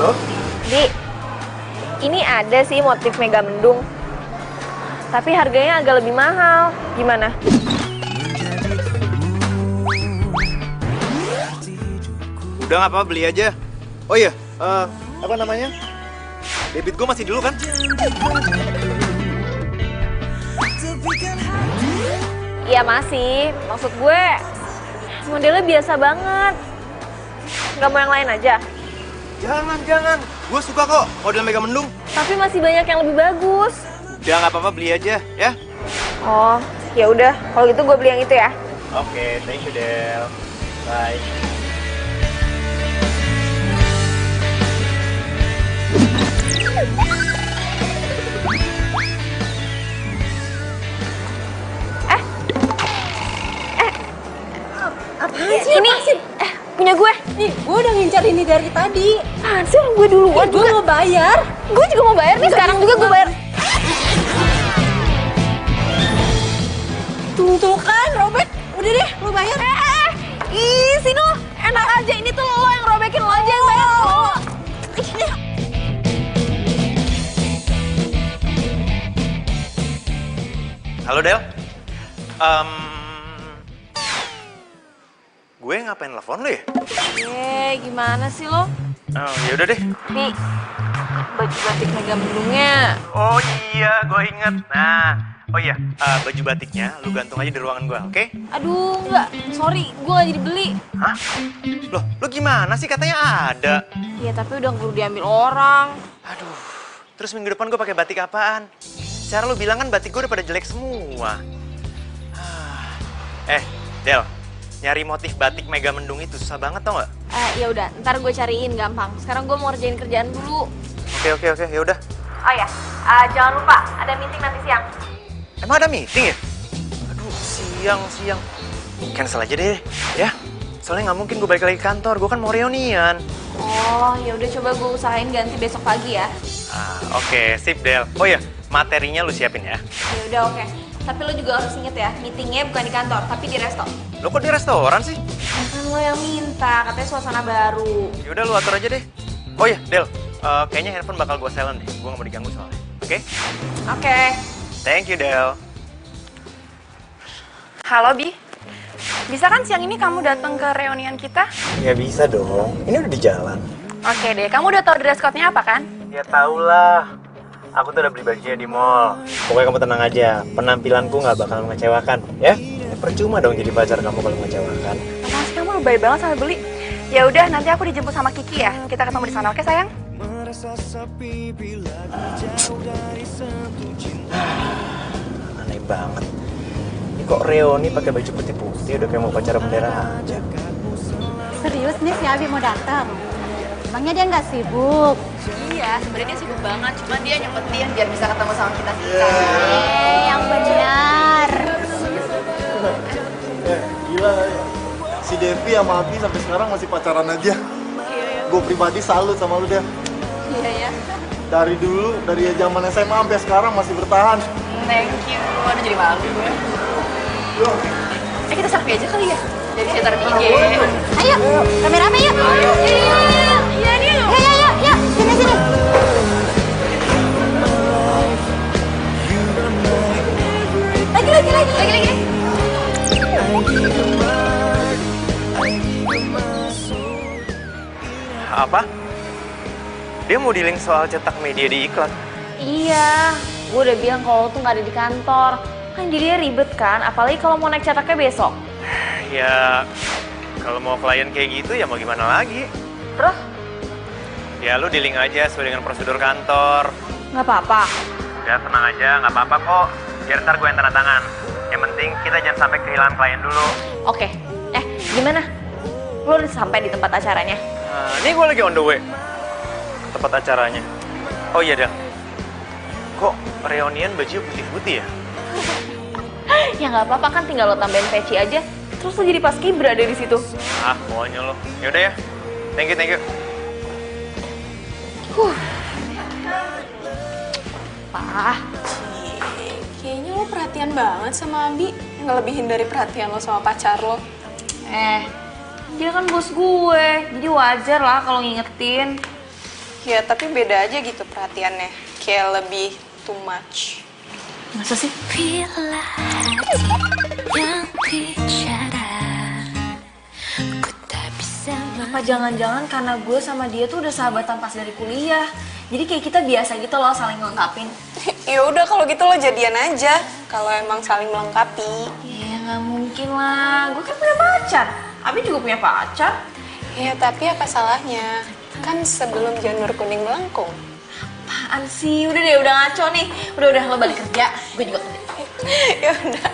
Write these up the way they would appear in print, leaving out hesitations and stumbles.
Halo? Di, ini ada sih motif mega mendung. Tapi harganya agak lebih mahal. Gimana? Udah nggak apa-apa, beli aja. Oh iya, apa namanya? Debit gue masih dulu kan? Iya masih. Maksud gue, modelnya biasa banget. Nggak mau yang lain aja? Jangan. Gue suka kok model mega mendung. Tapi masih banyak yang lebih bagus. Udah nggak apa-apa, beli aja ya. Oh, ya udah. Kalau gitu gue beli yang itu ya. Oke, thank you Del. Bye. Apaan sih? Ini punya gue. Nih, gue udah ngincar ini dari tadi. Apaan sih, orang gue duluan Gue juga. mau bayar. Gue juga mau bayar nih, sekarang juga gue bayar. Tuh kan, robek. Udah deh, lu bayar. Ih, sini lo. Enak aja, ini tuh lo yang robekin, lo aja yang bayar. Lo. Halo Del. Gue ngapain telepon lu ya? Gimana sih lo? Oh, ya udah deh. Nih, baju batik mega mendungnya. Oh iya, gue inget. Nah, oh iya, baju batiknya lu gantung aja di ruangan gue, oke? Aduh, enggak. Sorry, gue gak jadi beli. Hah? Loh, lu gimana sih? Katanya ada. Iya, tapi udah keburu diambil orang. Aduh, terus minggu depan gue pakai batik apaan? Secara lu bilang kan batik gue udah pada jelek semua. Del, nyari motif batik mega mendung itu susah banget tau nggak? Ya udah, ntar gue cariin gampang. Sekarang gue mau ngerjain kerjaan dulu. Oke, ya udah. Oh ya, jangan lupa ada meeting nanti siang. Emang ada meeting ya? Aduh, siang. Cancel aja deh, ya. Soalnya nggak mungkin gue balik lagi ke kantor, gue kan mau reunian. Oh, ya udah coba gue usahain ganti besok pagi ya. Oke, sip Del. Oh ya, materinya lu siapin ya. Ya udah oke. Tapi lo juga harus inget ya, meetingnya bukan di kantor, tapi di resto. Lo kok di restoran sih? Kan lo yang minta, katanya suasana baru. Ya udah lu atur aja deh. Oh ya, Del. Kayaknya handphone bakal gue silent deh. Gue nggak mau diganggu soalnya. Oke? Oke. Thank you, Del. Halo Bi, bisa kan siang ini kamu datang ke reunian kita? Ya bisa dong. Ini udah di jalan. Oke deh, kamu udah tahu dress code-nya apa kan? Ya tau lah. Aku tuh udah beli bajunya di mall. Pokoknya kamu tenang aja. Penampilanku nggak bakal mengecewakan, ya? Percuma dong jadi pacar kamu kalau mengecewakan. Apaan sih kamu lebay banget sampai beli? Ya udah, nanti aku dijemput sama Kiki ya. Kita ketemu di sana, oke sayang? Aneh banget. Ini kok reuni pakai baju putih-putih udah kayak mau pacaran bendera aja. Serius nih si Abi mau datang? Emangnya dia nggak sibuk? Iya, sebenarnya dia sibuk banget, cuma dia nyempetin biar bisa ketemu sama kita. Yang benar. Gila, si Devi sama Abi sampai sekarang masih pacaran aja. Gue pribadi salut sama lu deh. Iya ya. Dari dulu, dari zaman SMA sampai sekarang masih bertahan. Thank you. Aduh jadi malu gue. Kita selfie aja kali ya? Jadi saya taruh di IG. Ayo, rame-rame yuk. Iya nih. Yuk. Sini. Lagi. Apa? Dia mau dealing soal cetak media di iklan. Iya, gue udah bilang kalau lo tuh nggak ada di kantor. Kan jadinya ribet kan, apalagi kalau mau naik cetaknya besok. Ya, kalau mau klien kayak gitu ya mau gimana lagi? Terus? Ya lu dealing aja sesuai dengan prosedur kantor. Nggak apa-apa. Ya tenang aja, nggak apa-apa kok. Biar ntar gue yang tanda tangan. Yang penting kita jangan sampai kehilangan klien dulu. Oke, gimana? Lo udah sampai di tempat acaranya? Ini gue lagi on the way ke tempat acaranya. Oh iya Del, kok reunian baju putih-putih ya? Ya nggak apa-apa kan, tinggal lo tambahin peci aja. Terus lo jadi paskibra ada di situ. Maunya lo. Yaudah ya, thank you. Pak, Kayaknya lo perhatian banget sama Abi. Ngelebihin dari perhatian lo sama pacar lo. dia kan bos gue, jadi wajar lah kalau ngingetin. Ya, tapi beda aja gitu perhatiannya. Kayak lebih too much. Masa sih? Bila hati yang bicara, ku tak bisa Apa jangan-jangan karena gue sama dia tuh udah sahabatan pas dari kuliah. Jadi kayak kita biasa gitu loh saling ngelengkapin. Ya udah kalau gitu lo jadian aja. Kalau emang saling melengkapi. Ya nggak mungkin lah, gue kan punya pacar. Abi juga punya pacar. Ya tapi apa salahnya? Kan sebelum janur kuning melengkung. Apaan sih? Udah deh, udah ngaco nih. Udah lo balik kerja, gue juga kerja. Ya udah.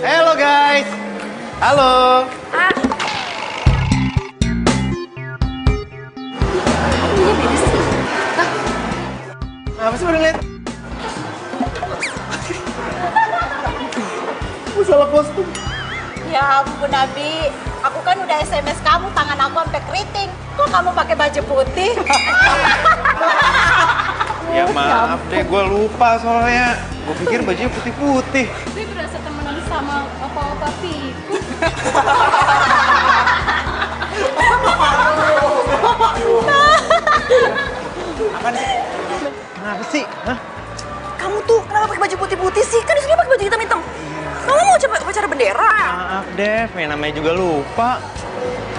Halo guys. Halo. Ah, Apa sih udah lihat? Gue salah kostum. Ya ampun Abi, aku kan udah SMS kamu, tangan aku sampai keriting. Kok kamu pakai baju putih? Ya maaf deh, gue lupa soalnya. Gue pikir bajunya putih-putih. Gue berasa temenan sama opa-opa Piku. Apaan sih? Kenapa sih? Hah? kamu tuh kenapa pakai baju putih-putih sih? Kan di sini pakai baju hitam-hitam. Kamu mau coba upacara bendera? Maaf Dev, ya namanya juga lupa.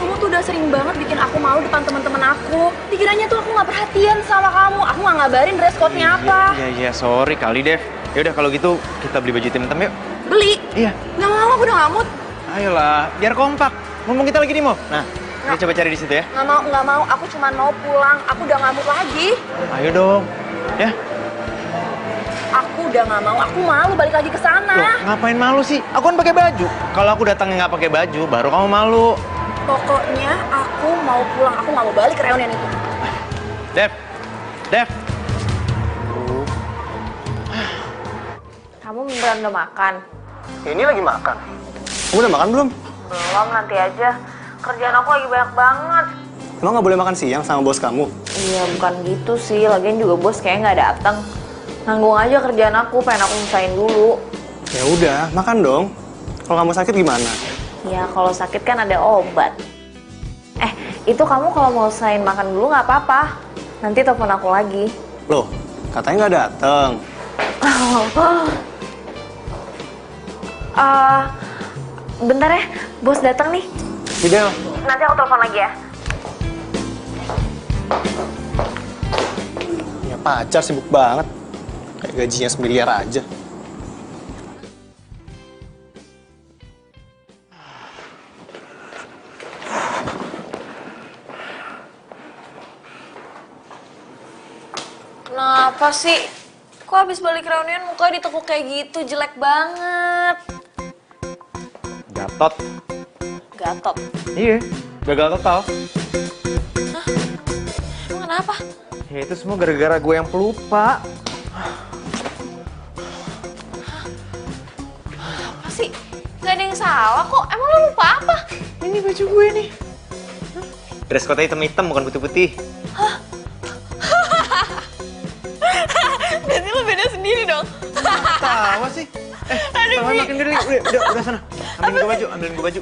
Kamu tuh udah sering banget bikin aku malu depan teman-teman aku. Dikiranya tuh aku nggak perhatian sama kamu. Aku nggak ngabarin dress code-nya apa. Iya, sorry kali Dev. Ya udah kalau gitu kita beli baju hitam-hitam yuk. Beli? Iya. Nggak mau, aku udah ngamut. Ayolah, biar kompak. Mumpung kita lagi di mall. Nah, kita coba cari di situ ya. Nggak mau. Aku cuma mau pulang. Aku udah ngamut lagi. Ayo dong. Ya. Aku udah nggak mau. Aku malu balik lagi ke Loh, sana. ngapain malu sih? Aku kan pakai baju. Kalau aku datangnya nggak pakai baju, baru kamu malu. Pokoknya aku mau pulang. Aku nggak mau balik ke reunian itu. Dev. Kamu beneran udah makan? Ini lagi makan. Kamu udah makan belum? Belum, nanti aja. Kerjaan aku lagi banyak banget. Emang nggak boleh makan siang sama bos kamu? Iya, bukan gitu sih. Lagian juga bos kayaknya nggak datang. Nanggung aja kerjaan aku, pengen aku nyusahin dulu. Ya udah, makan dong. Kalau kamu sakit gimana? Ya, kalau sakit kan ada obat. Itu kamu kalau mau usahain makan dulu nggak apa-apa. Nanti telepon aku lagi. Loh, katanya nggak dateng. Bentar ya, bos datang nih. Fidel. Nanti aku telepon lagi ya. Ya pacar sibuk banget. Kayak gajinya semiliar aja. Kenapa sih? Kok habis balik reunian muka ditekuk kayak gitu, jelek banget. Gatot. Gatot. Iya, gagal total. Emang kenapa? Ya itu semua gara-gara gue yang pelupa. Apa sih? Gak ada yang salah kok. Emang lo lupa apa? Ini baju gue nih. Dress code hitam-hitam bukan putih-putih. Berarti lo beda sendiri dong. Tawa sih. Tawa makin gede. Udah sana. Ambilin gue baju.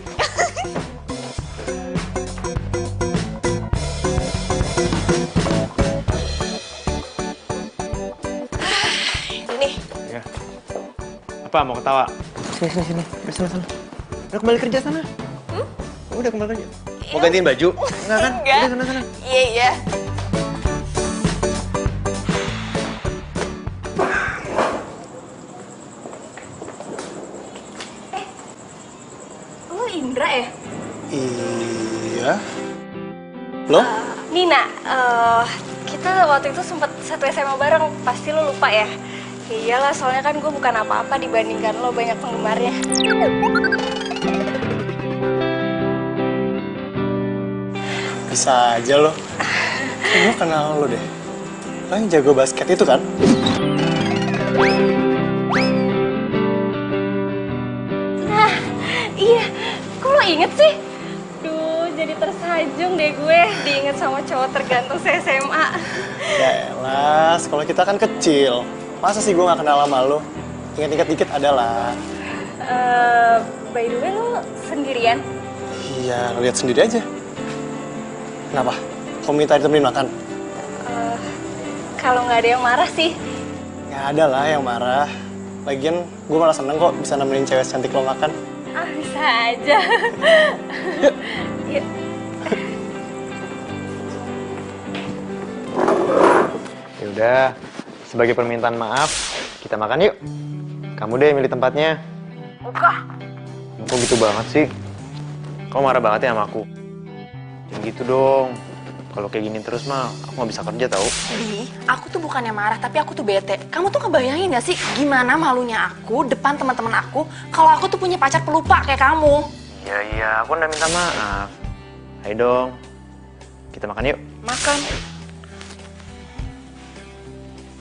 Ini. Ya. Apa mau ketawa? Sini. Udah sana. Udah kembali kerja sana. Udah kembali kerja. Mau gantiin baju? Enggak kan? Enggak. Udah sana. Iya. Lo Indra ya? Iya. Loh? Nina, kita waktu itu sempet satu SMA bareng, pasti lo lupa ya? Ya iyalah, soalnya kan gue bukan apa-apa dibandingkan lo banyak penggemarnya. Bisa aja lo. Gue kenal lo deh. Lo yang jago basket itu kan? Nah, iya. Kok lo inget sih? Duh, jadi tersanjung deh gue diinget sama cowok tergantung se-SMA. Ya elah, sekolah kita kan kecil. Masa sih gue gak kenal sama lo? Ingat-ingat dikit adalah. By the way, lo sendirian? Iya, lihat sendiri aja. Kenapa? Kamu minta ditemenin makan? Kalau nggak ada yang marah sih. Ya ada lah yang marah. Lagian gue malah seneng kok bisa nemenin cewek cantik lo makan. Ah, bisa aja. Yuk. Ya udah, sebagai permintaan maaf, kita makan yuk. Kamu deh milih tempatnya. Buka. Kok gitu banget sih? Kamu marah banget ya sama aku? Jangan gitu dong. Kalau kayak gini terus mah, aku nggak bisa kerja tau. Bi, aku tuh bukannya marah, tapi aku tuh bete. Kamu tuh kebayangin gak sih gimana malunya aku depan teman-teman aku kalau aku tuh punya pacar pelupa kayak kamu? Iya, aku udah minta maaf. Ayo dong, kita makan yuk. Makan.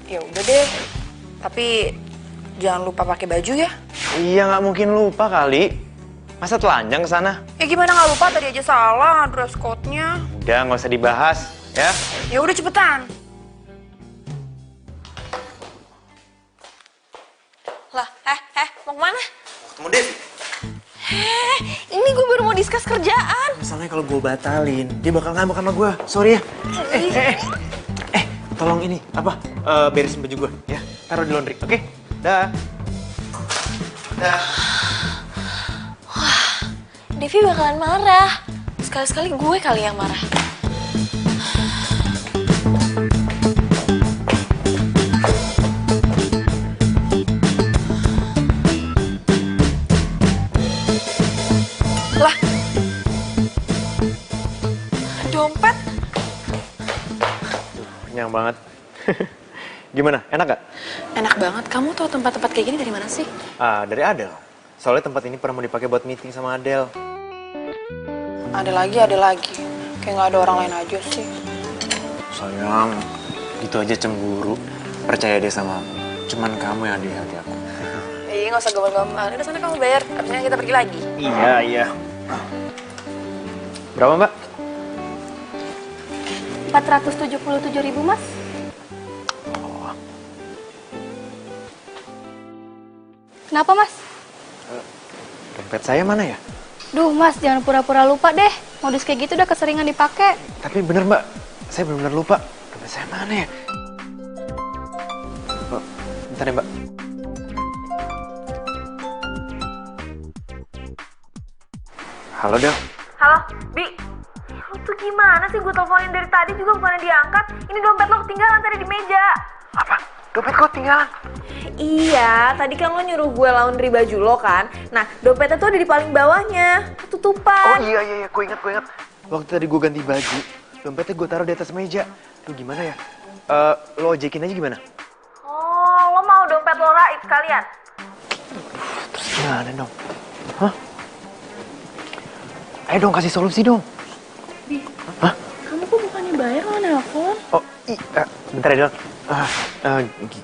Ya udah deh. Tapi jangan lupa pakai baju ya. Iya, nggak mungkin lupa kali. Masa telanjang ke sana? Ya gimana nggak lupa, tadi aja salah dress code-nya. Udah, nggak usah dibahas, ya. Ya udah cepetan. Lah, mau kemana? Ketemu Devi. Ini gue baru mau discuss kerjaan. Misalnya kalau gue batalin, dia bakal ngambek sama gue. Sorry ya. Tolong ini, beresin baju gue, ya. Taruh di laundry, oke? Dah. Dah. Devi bakalan marah. Sekali-sekali gue kali yang marah. Lah. Dompet. Kenyang banget. Gimana? Enak gak? Enak banget. Kamu tahu tempat-tempat kayak gini dari mana sih? Dari Adele. Soalnya tempat ini pernah mau dipakai buat meeting sama Adele. Ada lagi. Kayak nggak ada orang lain aja sih. Sayang, gitu aja cemburu. Percaya deh sama aku. Cuman kamu yang ada di hati aku. Iya, nggak usah gombal-gombal. Udah sana kamu bayar. Abisnya kita pergi lagi. Iya. Berapa, Mbak? 477.000, Mas. Kenapa, Mas? Dompet saya mana ya? Duh, Mas, jangan pura-pura lupa deh. Modus kayak gitu udah keseringan dipakai. Tapi bener, Mbak. Saya benar-benar lupa. Dompet saya mana ya? Oh, bentar ya, Mbak. Halo, Del. Halo, Bi. Lu tuh gimana sih? Gue teleponin dari tadi juga bukannya diangkat. Ini dompet lo ketinggalan tadi di meja. Apa? Dompet kok ketinggalan? Iya, tadi kan lo nyuruh gue laundry baju lo kan. Nah, dompetnya tuh ada di paling bawahnya, ketutupan. Oh iya, gue ingat. Waktu tadi gue ganti baju, dompetnya gue taruh di atas meja. Lu gimana ya? Lo ojekin aja gimana? Oh, lo mau dompet lo raib sekalian? Terus gimana dong? Hah? Ayo dong, kasih solusi dong. Hah? Kamu kok bukannya bayar lo nelfon? Oh, bentar ya, Del.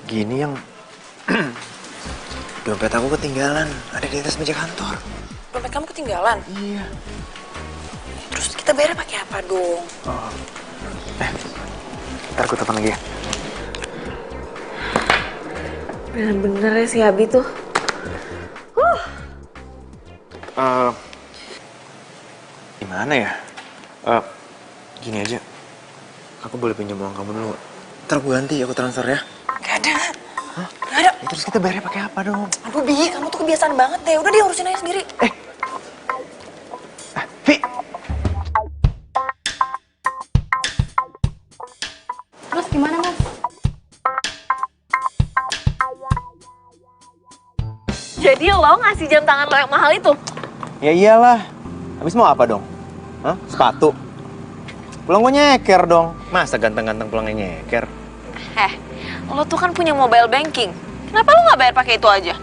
Gini yang... Dompet aku ketinggalan, ada di atas meja kantor. Dompet kamu ketinggalan? Iya. Terus kita bayar pakai apa dong? Ntar gue telepon lagi ya. Bener-bener ya si Abi tuh. Gimana ya? Gini aja. Aku boleh pinjam uang kamu dulu. Ntar gue ganti, aku transfer ya. Gak ada. Hah? Gak ada. Ya, terus kita bayarnya pakai apa dong? Aduh, Bi, kamu tuh kebiasaan banget deh. Udah dia urusin aja sendiri. Vi! Terus gimana, Mas? Jadi lo ngasih jam tangan lo yang mahal itu? Ya iyalah. Habis mau apa dong? Hah? Sepatu? Pulang gue nyeker dong. Masa ganteng-ganteng pulangnya nyeker? Lo tuh kan punya mobile banking. Kenapa lo nggak bayar pakai itu aja?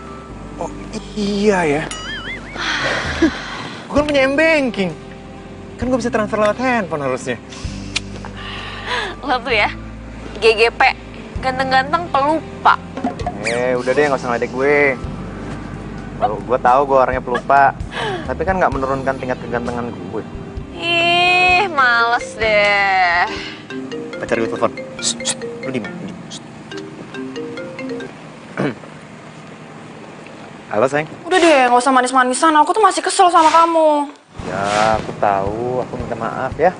Oh iya ya. Gue kan punya M-Banking. Kan gue bisa transfer lewat handphone harusnya. Lo tuh ya, GGP, ganteng-ganteng pelupa. Udah deh, nggak usah ngeledek gue. Kalau gue tahu gue orangnya pelupa, tapi kan nggak menurunkan tingkat kegantengan gue. Ih, males deh. Pacar gue telepon. Lu diem. Halo sayang. Udah deh, nggak usah manis-manisan. Aku tuh masih kesel sama kamu. Ya, aku tahu. Aku minta maaf ya.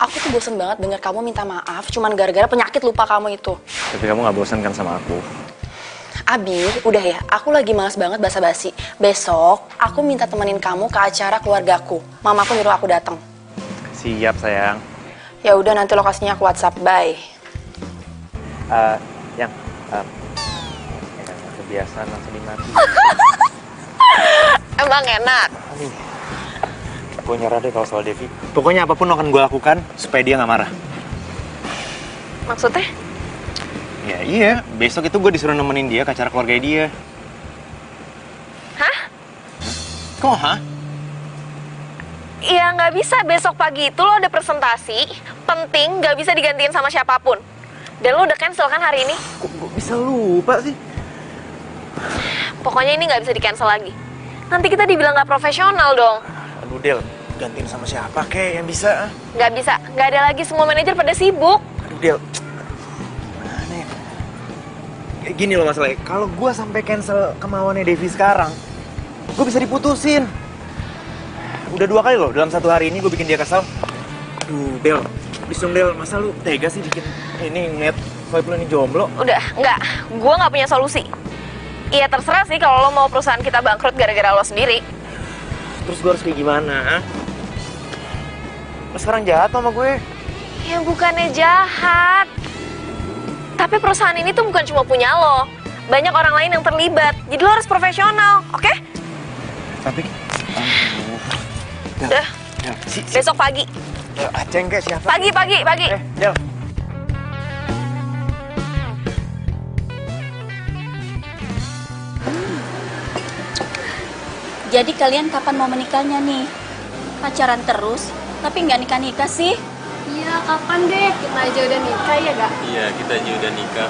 aku tuh bosen banget denger kamu minta maaf cuman gara-gara penyakit lupa kamu itu. Tapi kamu nggak bosan kan sama aku? Abi, udah ya, aku lagi malas banget basa-basi. Besok, aku minta temenin kamu ke acara keluargaku. Mamaku nyuruh aku datang. Siap sayang. Ya udah, nanti lokasinya aku WhatsApp. Bye. Yang kebiasaan langsung dimati. Emang enak. Gue nyerah deh kalau soal Devi. Pokoknya apapun akan gue lakukan supaya dia nggak marah. Maksudnya? Ya iya, besok itu gue disuruh nemenin dia ke acara keluarga dia. Hah? Kok hah? Ya nggak bisa, besok pagi itu lo ada presentasi penting, nggak bisa digantiin sama siapapun. Dan lo udah cancel kan hari ini? Kok gue bisa lupa sih? Pokoknya ini nggak bisa di-cancel lagi. Nanti kita dibilang nggak profesional dong. Aduh Del, gantiin sama siapa kek yang bisa? Nggak bisa, nggak ada lagi, semua manajer pada sibuk. Aduh Del, gimana ya? Kayak gini loh masalahnya, kalau gue sampai cancel kemauannya Devi sekarang, gue bisa diputusin. Udah 2 kali loh, dalam 1 hari ini gue bikin dia kesal. Aduh Del, please dong Del, masa lu tega sih bikin ini ngeliat vibe lu ini jomblo? Udah, nggak, gue nggak punya solusi. Iya terserah sih kalau lo mau perusahaan kita bangkrut gara-gara lo sendiri. Terus gue harus kayak gimana? Ha? Lo sekarang jahat sama gue? Ya bukannya jahat. Tapi perusahaan ini tuh bukan cuma punya lo. Banyak orang lain yang terlibat. Jadi lo harus profesional, oke? Tapi, Udah, besok pagi. Aceng kayak siapa? Pagi. Del. Jadi kalian kapan mau menikahnya nih? Pacaran terus, tapi nggak nikah-nikah sih? Iya, kapan deh? Kita aja udah nikah ya gak? Iya, kita aja udah nikah.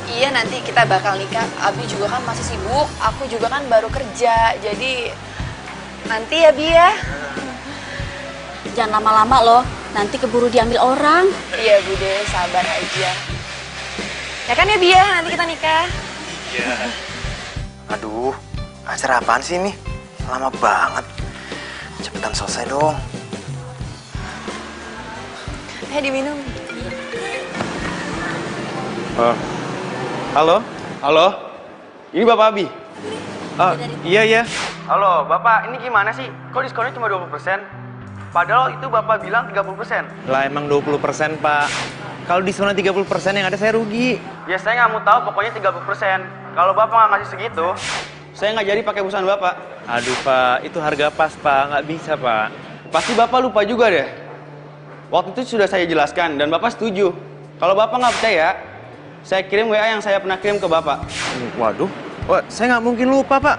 Iya, nanti kita bakal nikah. Abi juga kan masih sibuk, aku juga kan baru kerja. Jadi, nanti ya, Bi ya. Jangan lama-lama loh, nanti keburu diambil orang. Iya, Bude, sabar aja. Ya kan ya, Bi ya, nanti kita nikah. Iya. Aduh, acara apaan sih ini? Lama banget. Cepetan selesai dong. Diminum. Halo? Halo? Ini Bapak Abi? Iya. Halo, Bapak, ini gimana sih? Kok diskonnya cuma 20%? Padahal itu Bapak bilang 30%. Lah emang 20% Pak. Kalau diskon 30% yang ada saya rugi. Ya saya nggak mau tahu, pokoknya 30%. Kalau Bapak nggak ngasih segitu, saya nggak jadi pakai busana Bapak. Aduh Pak, itu harga pas Pak, nggak bisa Pak. Pasti Bapak lupa juga deh. Waktu itu sudah saya jelaskan dan Bapak setuju. Kalau Bapak nggak percaya, saya kirim WA yang saya pernah kirim ke Bapak. Waduh, saya nggak mungkin lupa Pak.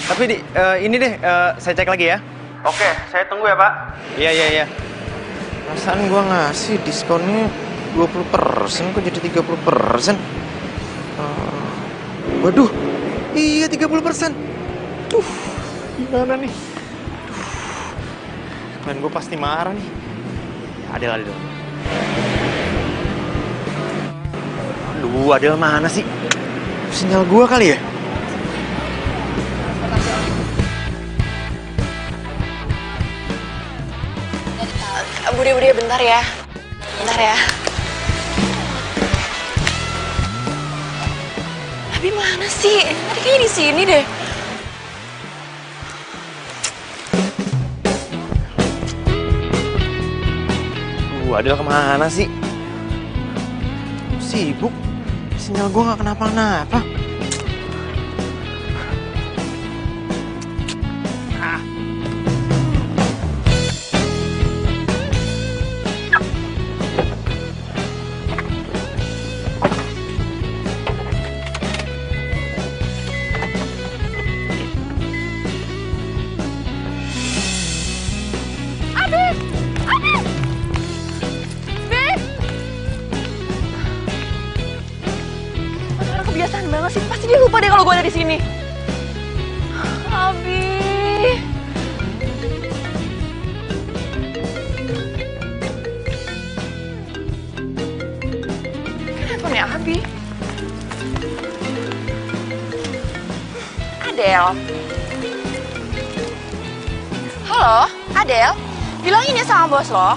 Tapi ini deh, saya cek lagi ya. Oke, saya tunggu ya Pak. Iya. Perasaan gua ngasih diskonnya 20%, kok jadi 30%? Waduh, iya 30%. Gimana nih? Klien gue pasti marah nih. Adel. Aduh, Adel mana sih? Sinyal gua kali ya? Bude, bentar ya. Abi mana sih? Tadi kayaknya di sini deh. Adel kemana sih? Sibuk? Sinyal gue gak kenapa-napa. Kebiasaan banget sih, pasti dia lupa deh kalau gue ada di sini. Abi. Kenapa nih Abi? Adel. Halo, Adel. Bilangin ya sama bos lo,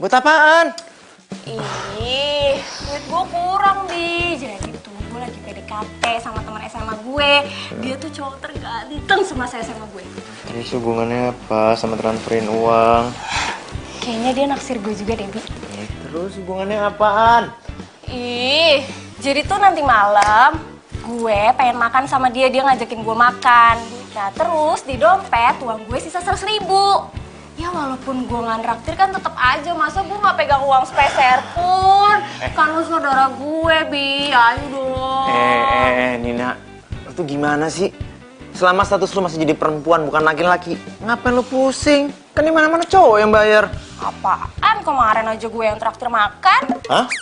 Buat apaan? Ih, duit gue kurang, Bi. Jadi tuh gue lagi PDKT sama teman SMA gue. Dia tuh cowok terganteng semasa SMA gue. Terus hubungannya apa sama transferin uang? Kayaknya dia naksir gue juga deh, Bi. Terus hubungannya apaan? Ih, jadi tuh nanti malam gue pengen makan sama dia ngajakin gue makan. Nah terus di dompet uang gue sisa 100.000. Ya walaupun gue nggak nraktir kan tetep aja, masa gue nggak pegang uang sepeser pun. Kan lu saudara gue, Bi, ayo dong. Nina, lu tuh gimana sih? Selama status lu masih jadi perempuan bukan laki-laki, ngapain lu pusing? Kan di mana-mana cowok yang bayar. Apaan, kemarin aja gue yang traktir makan. Hah?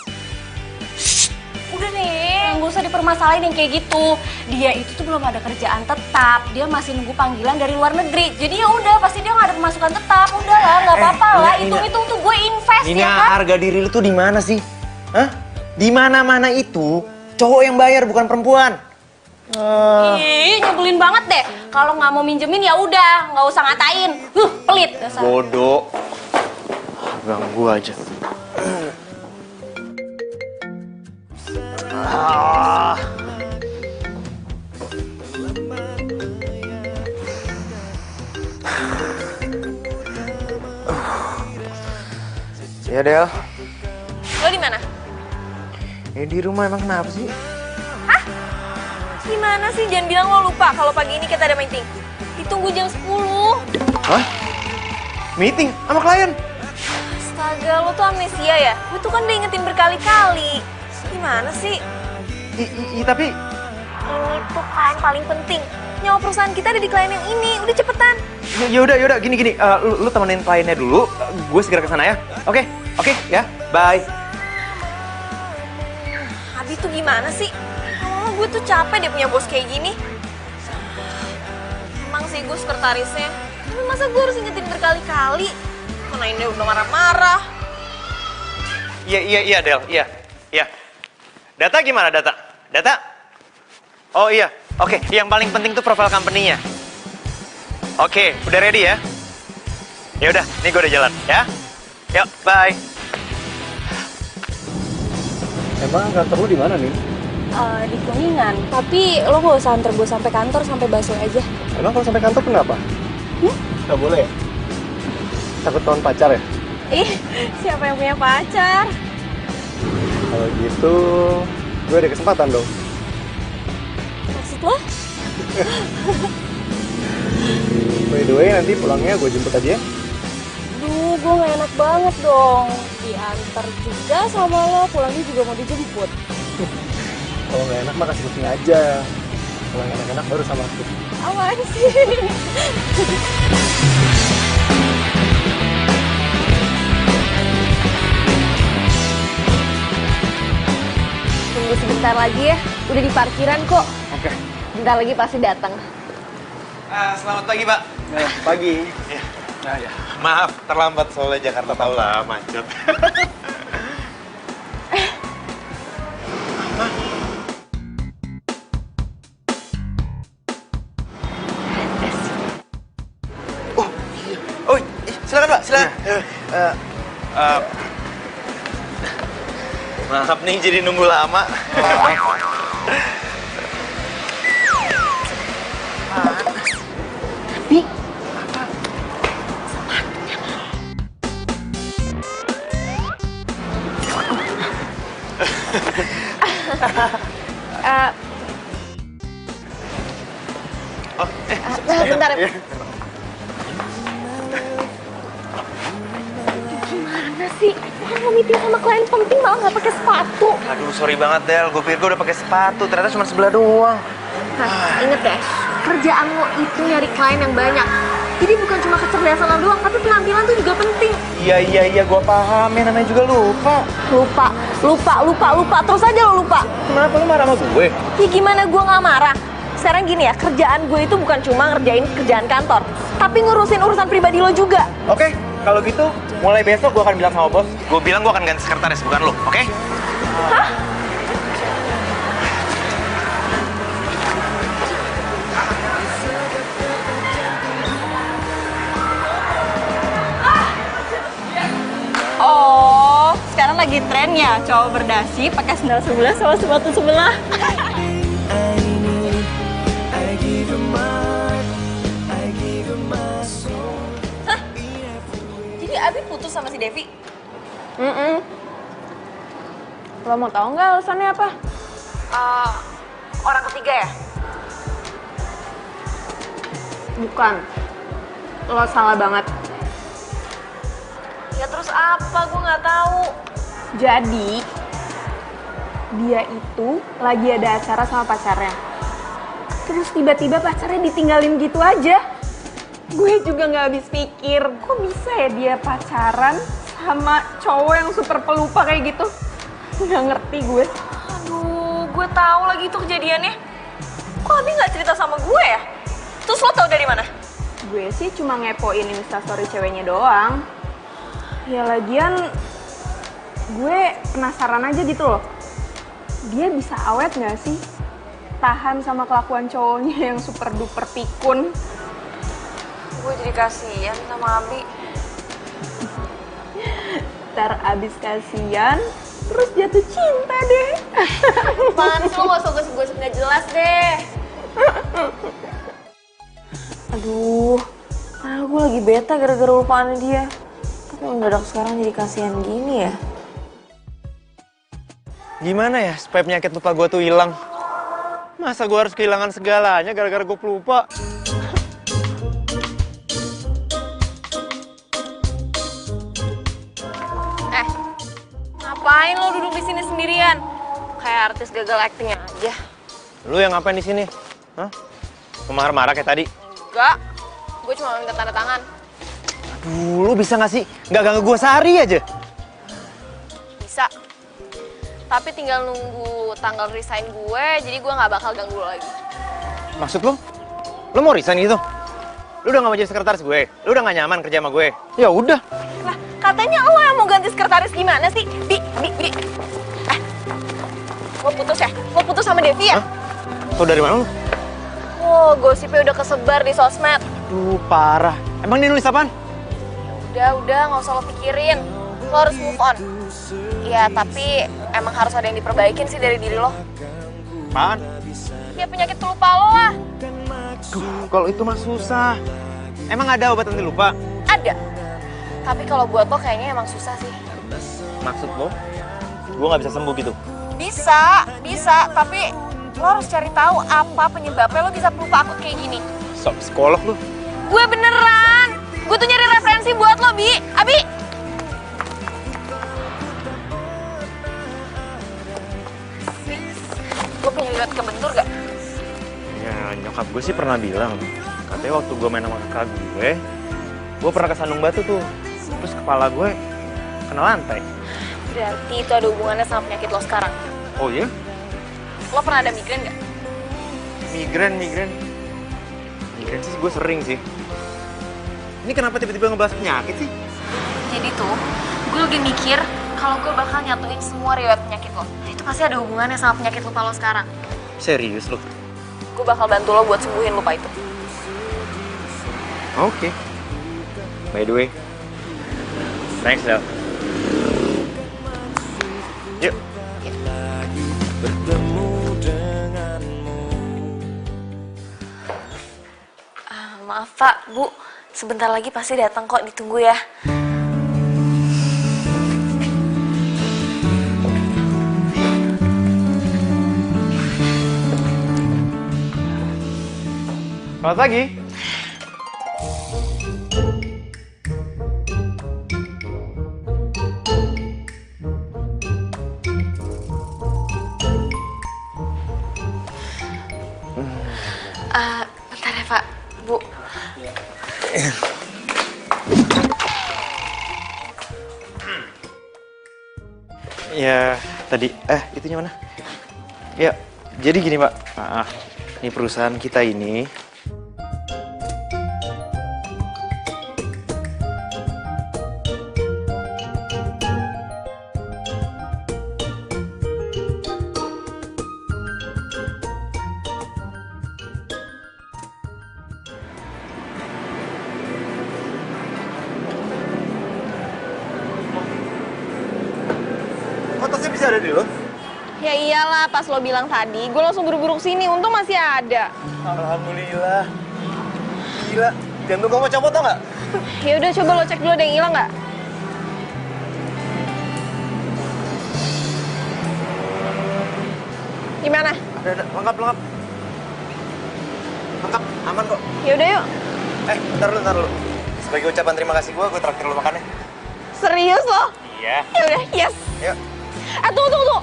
Udah nih, gak usah dipermasalahin yang kayak gitu. Dia itu tuh belum ada kerjaan tetap, dia masih nunggu panggilan dari luar negeri. Jadi ya udah, pasti dia nggak ada pemasukan tetap. Udah lah, nggak apa-apa lah. Hitung-hitung tuh gue invest Nina, ya kan. harga diri lu tuh di mana sih? Hah? Di mana-mana itu cowok yang bayar bukan perempuan. Ih, nyebelin banget deh. Kalau nggak mau minjemin ya udah, nggak usah ngatain. Pelit dasar. Bodoh. Ganggu aja. Ya Del. Lo di mana? Ya di rumah emang kenapa sih? Gimana sih? Jangan bilang lo lupa kalau pagi ini kita ada meeting. Ditunggu jam 10. Hah? Meeting sama klien? Astaga, lo tuh amnesia ya? Gue tuh kan diingetin berkali-kali. Gimana sih? Tapi Ini tuh klien paling penting. Nyawa perusahaan kita ada di klien yang ini. Udah cepetan. yaudah gini. Lu temenin kliennya dulu. Gue segera ke sana ya. Oke, ya. Bye. Abi tuh gimana sih? Lama-lama gue tuh capek deh punya bos kayak gini. Emang sih gue sekretarisnya. Tapi masa gue harus ingetin berkali-kali? Mana ini udah marah-marah. Iya, Del. Iya. Data gimana, Data? Oh iya. Oke, yang paling penting tuh profile company-nya. Oke, udah ready ya? Ya udah, nih gue udah jalan ya. Yuk, bye. Emang kantor lu di mana nih? Di Kuningan, tapi lo gak usah antar gue sampai kantor, sampai busway aja. Emang kalau sampai kantor kenapa? Nggak boleh ya? Takut tahun pacar ya? Ih, siapa yang punya pacar? Kalau gitu, gue ada kesempatan dong. Maksud lo? By the way, nanti pulangnya gue jemput aja ya. Duh, gue gak enak banget dong. Diantar juga sama lo, pulangnya juga mau dijemput. Kalau nggak enak mah kasih kucing aja. Kalau yang enak-enak baru sama aku. Apaan sih? Tunggu sebentar lagi ya. Udah di parkiran kok. Oke. Bentar lagi pasti datang. Selamat pagi, Pak. Pagi. Nah, ya. Maaf, terlambat soalnya Jakarta tahu lah, macet. Oh, silakan Pak, silakan. Maaf nih jadi nunggu lama. Bentar. Iya. Gimana sih? Orang mau meeting sama klien penting malah nggak pakai sepatu. Aduh, sorry banget Del, gue pikir gue udah pakai sepatu, ternyata cuma sebelah doang. Nah, inget ya, kerjaan lo itu nyari klien yang banyak. Jadi bukan cuma kecerdasan lo doang, tapi penampilan tuh juga penting. Iya, gue paham, ya namanya juga lupa. Lupa. Terus aja lo lupa. Kenapa lu marah sama gue? Ya gimana gue nggak marah? Sekarang gini ya, kerjaan gue itu bukan cuma ngerjain kerjaan kantor, tapi ngurusin urusan pribadi lo juga. Oke, kalau gitu mulai besok gue akan bilang sama bos. Gue bilang gue akan ganti sekretaris, bukan lo, oke? Hah? Oh, lagi tren ya cowok berdasi pakai sendal sebelah sama sepatu sebelah. Hah? Jadi Abi putus sama si Devi? Lo mau tahu nggak alasannya apa? Orang ketiga ya? Bukan. Lo salah banget. Ya terus apa? Gue nggak tahu. Jadi, dia itu lagi ada acara sama pacarnya. Terus tiba-tiba pacarnya ditinggalin gitu aja. Gue juga nggak habis pikir, kok bisa ya dia pacaran sama cowok yang super pelupa kayak gitu? Nggak ngerti gue. Aduh, gue tahu lagi itu kejadiannya. Kok Abi nggak cerita sama gue ya? Terus lo tau dari mana? Gue sih cuma ngepoin instastory ceweknya doang. Ya lagian, gue penasaran aja gitu loh. Dia bisa awet nggak sih? Tahan sama kelakuan cowoknya yang super duper pikun. Gue jadi kasihan sama Abi. Ntar abis kasihan, terus jatuh cinta deh. Apaan sih lo gak usah gosip-gosip gak jelas deh. Aduh, padahal gue lagi beta gara-gara lupaan dia. Tapi mendadak sekarang jadi kasihan gini ya. Gimana ya supaya penyakit lupa gue tuh hilang? Masa gue harus kehilangan segalanya gara-gara gue pelupa? Ngapain lo duduk di sini sendirian? Kayak artis gagal acting aja. Lu yang ngapain di sini? Hah? Marah-marah kayak tadi? Enggak, gue cuma minta tanda tangan. Aduh, lu bisa nggak sih nggak ganggu gue sehari aja? Bisa. Tapi tinggal nunggu tanggal resign gue, jadi gue nggak bakal ganggu lo lagi. Maksud lu? Lu mau resign gitu? Lu udah gak mau jadi sekretaris gue? Lu udah gak nyaman kerja sama gue? Ya udah. Lah, katanya lo yang mau ganti sekretaris gimana sih? Bi. Lo putus ya? Lo putus sama Devi ya? Hah? Tau dari mana lu? Wow, gosipnya udah kesebar di sosmed. Duh, parah. Emang dia nulis apaan? Udah, nggak usah lo pikirin. Lo harus move on. Ya, tapi emang harus ada yang diperbaikin sih dari diri lo. Apaan? Ya penyakit pelupa lo lah. Duh, kalau itu mah susah. Emang ada obat anti lupa? Ada. Tapi kalau buat lo kayaknya emang susah sih. Maksud lo? Gue gak bisa sembuh gitu? Bisa. Tapi lo harus cari tahu apa penyebabnya lo bisa pelupa akut kayak gini. Sok psikolog lu. Gue beneran. Gue tuh nyari referensi buat lo, Bi. Abi. Gue punya lihat kebentur gak? Ya, nyokap gue sih pernah bilang. Katanya waktu gue main sama kakak gue pernah kesandung batu tuh. Terus kepala gue kena lantai. Berarti itu ada hubungannya sama penyakit lo sekarang. Oh iya? Lo pernah ada migrain gak? Migrain sih gue sering sih. Ini kenapa tiba-tiba ngebahas penyakit sih? Jadi tuh, gue lagi mikir kalau gue bakal nyatuin semua riwayat penyakit lo. Itu pasti ada hubungannya sama penyakit lupa lo sekarang. Serius lo? Gue bakal bantu lo buat sembuhin lupa itu. Oke. By the way, thanks Del. Yuk. Maaf Pak, Bu. Sebentar lagi pasti datang kok, ditunggu ya. Selamat pagi. Bentar ya Pak, Bu. Ya, tadi, itunya mana? Ya, jadi gini Pak. Ini perusahaan kita ini bisa ada di lo? Ya iyalah, pas lo bilang tadi, gue langsung buru-buru kesini. Untung masih ada. Alhamdulillah. Gila, jantung kamu copot tau nggak? Ya udah, coba lo cek dulu ada yang hilang nggak? Gimana? Ada, lengkap. Lengkap, aman kok. Ya udah yuk. Bentar lu. Sebagai ucapan terima kasih gue traktir lu makannya. Serius lo? Iya. Ya udah, yes. Yuk. Tunggu.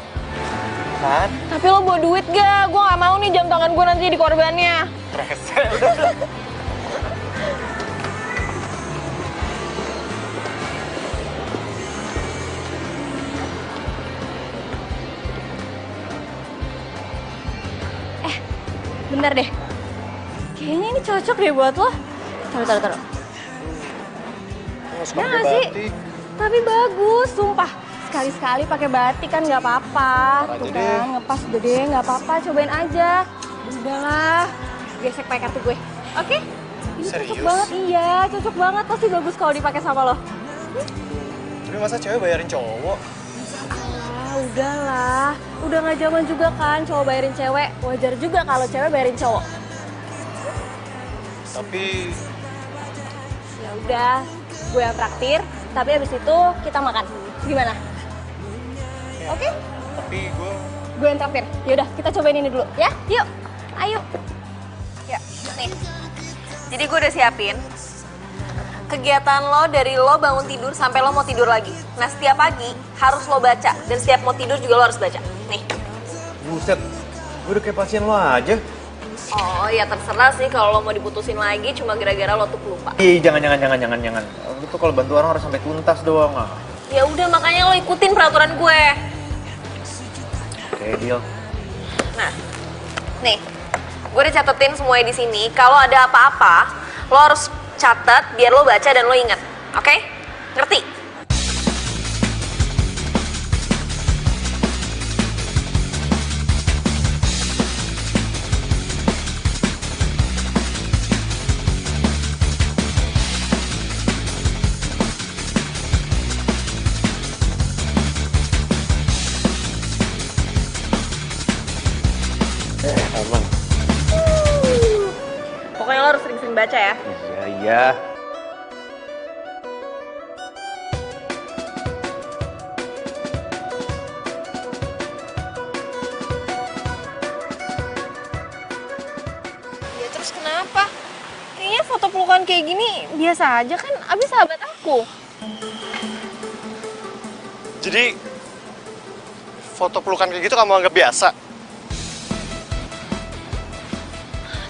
Kan? Tapi lo bawa duit gak? Gue gak mau nih jam tangan gue nanti jadi korbannya. Rese, udah. Bentar deh. Kayaknya ini cocok deh buat lo. Taruh. Suka Ya pakai nggak sih? batik. Tapi bagus, sumpah. Sekali-sekali pakai batik kan nggak apa-apa. Ntar Tuh aja kan, ngepas udah deh, nggak apa-apa. Cobain aja. Udahlah, gesek pakai kartu gue. Oke? Ini cocok Serius? banget, iya. Cocok banget, pasti bagus kalau dipakai sama lo. Tapi masa cewek bayarin cowok? Udahlah. Udah nggak zaman juga kan cowok bayarin cewek. Wajar juga kalau cewek bayarin cowok. Tapi Ya udah, gue yang traktir. Tapi abis itu kita makan. Gimana? Oke? tapi gue Gue yang traktir. Yaudah, kita cobain ini dulu ya. Yuk, ayo. Ya, nih. Jadi gue udah siapin kegiatan lo dari lo bangun tidur sampai lo mau tidur lagi. Nah, setiap pagi harus lo baca dan setiap mau tidur juga lo harus baca. Nih. buset, gue udah kayak pasien lo aja. Oh, ya terserah sih kalau lo mau diputusin lagi cuma gara-gara lo tuh lupa. Ih, jangan. Lu tuh kalau bantu orang harus sampai tuntas doang. Ya udah makanya lo ikutin peraturan gue. Oke, deal. Nah, nih, gue udah catetin semuanya di sini. Kalau ada apa-apa, lo harus catat biar lo baca dan lo inget. Oke? Ngerti? Aman. Pokoknya lo harus sering-sering baca ya. Iya. Ya terus kenapa? Kayaknya foto pelukan kayak gini biasa aja kan, abis sahabat aku. Jadi foto pelukan kayak gitu kamu anggap biasa?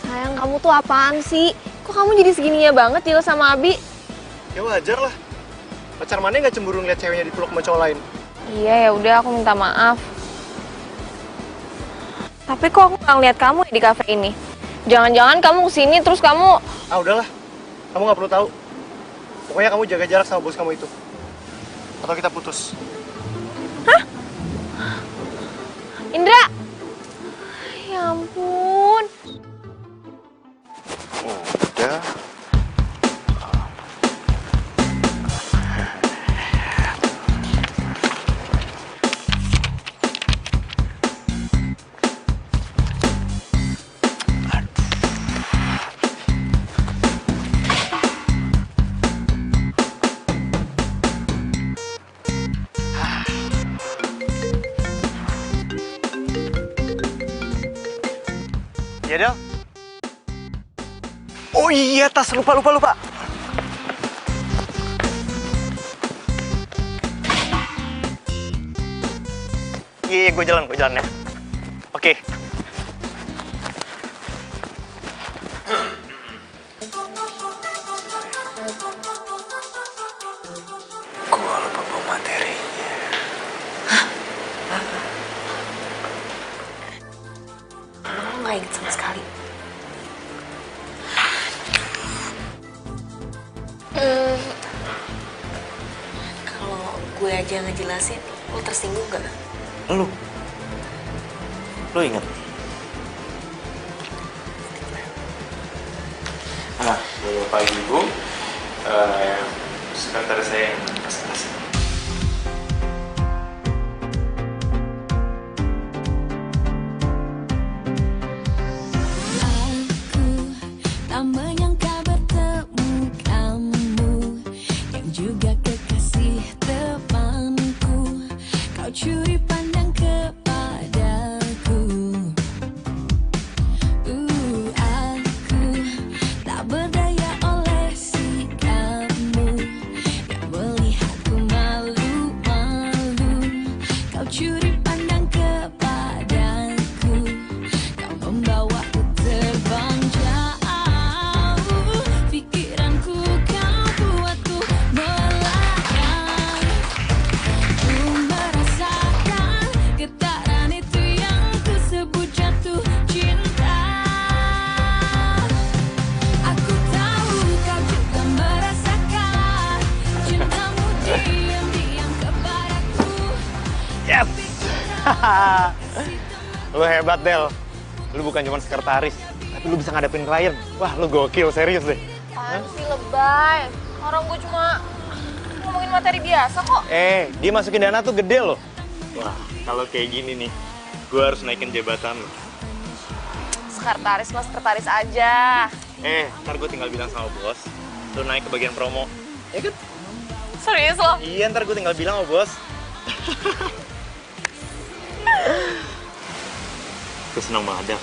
Sayang, kamu tuh apaan sih? Kok kamu jadi segininya banget Jil sama Abi? Ya wajar lah. Pacar mana nggak cemburu ngeliat ceweknya dipeluk sama cowok lain? Iya ya udah, aku minta maaf. Tapi kok aku nggak ngeliat kamu ya di kafe ini? Jangan-jangan kamu kesini terus kamu... Ah udahlah, kamu nggak perlu tahu. Pokoknya kamu jaga jarak sama bos kamu itu. Atau kita putus. Indra! Ya ampun. Udah. Iya Del? Oh iya, tas. Lupa. Iya, gue jalan ya. Oke. Gua lupa bawa materinya. Emang lo nggak inget sama sekali? Kalau gue aja ngejelasin, lo tersinggung gak? Lu inget? Selamat pagi Ibu. Sekretaris saya yang presentasi. Lu hebat, Del. Lu bukan cuma sekretaris, tapi lu bisa ngadepin klien. Wah, lu gokil, serius deh. Apaan sih lebay? Orang gue cuma ngomongin materi biasa kok. Dia masukin dana tuh gede loh. Wah, kalau kayak gini nih, gue harus naikin jabatan lo. Sekretaris mah sekretaris aja. Ntar gue tinggal bilang sama bos, lu naik ke bagian promo. Ya kan? Serius lo? Iya, ntar gue tinggal bilang sama bos. Gue senang banget, Del.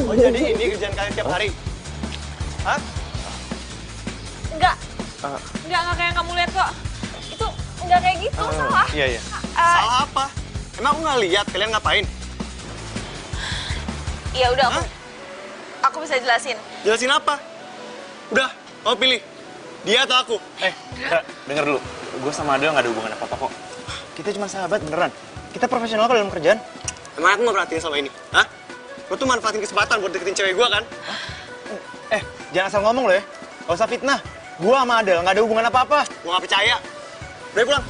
Oh jadi ini kerjaan kalian tiap hari? Hah? Enggak. Enggak kayak yang kamu lihat kok. Itu enggak kayak gitu, salah. Iya. Salah apa? Emang aku nggak lihat kalian ngapain? Ya udah aku bisa jelasin. Jelasin apa? Udah, mau pilih. Dia atau aku? Denger dulu. Gue sama Adel nggak ada hubungan apa-apa kok. Kita cuma sahabat beneran. Kita profesional kok dalam kerjaan. Emang aku nggak perhatiin sama ini? Hah? Lo tuh manfaatin kesempatan buat deketin cewek gua kan? Jangan asal ngomong lo ya. Gak usah fitnah. Gue sama Adel nggak ada hubungan apa-apa. Gua nggak percaya. Udah pulang.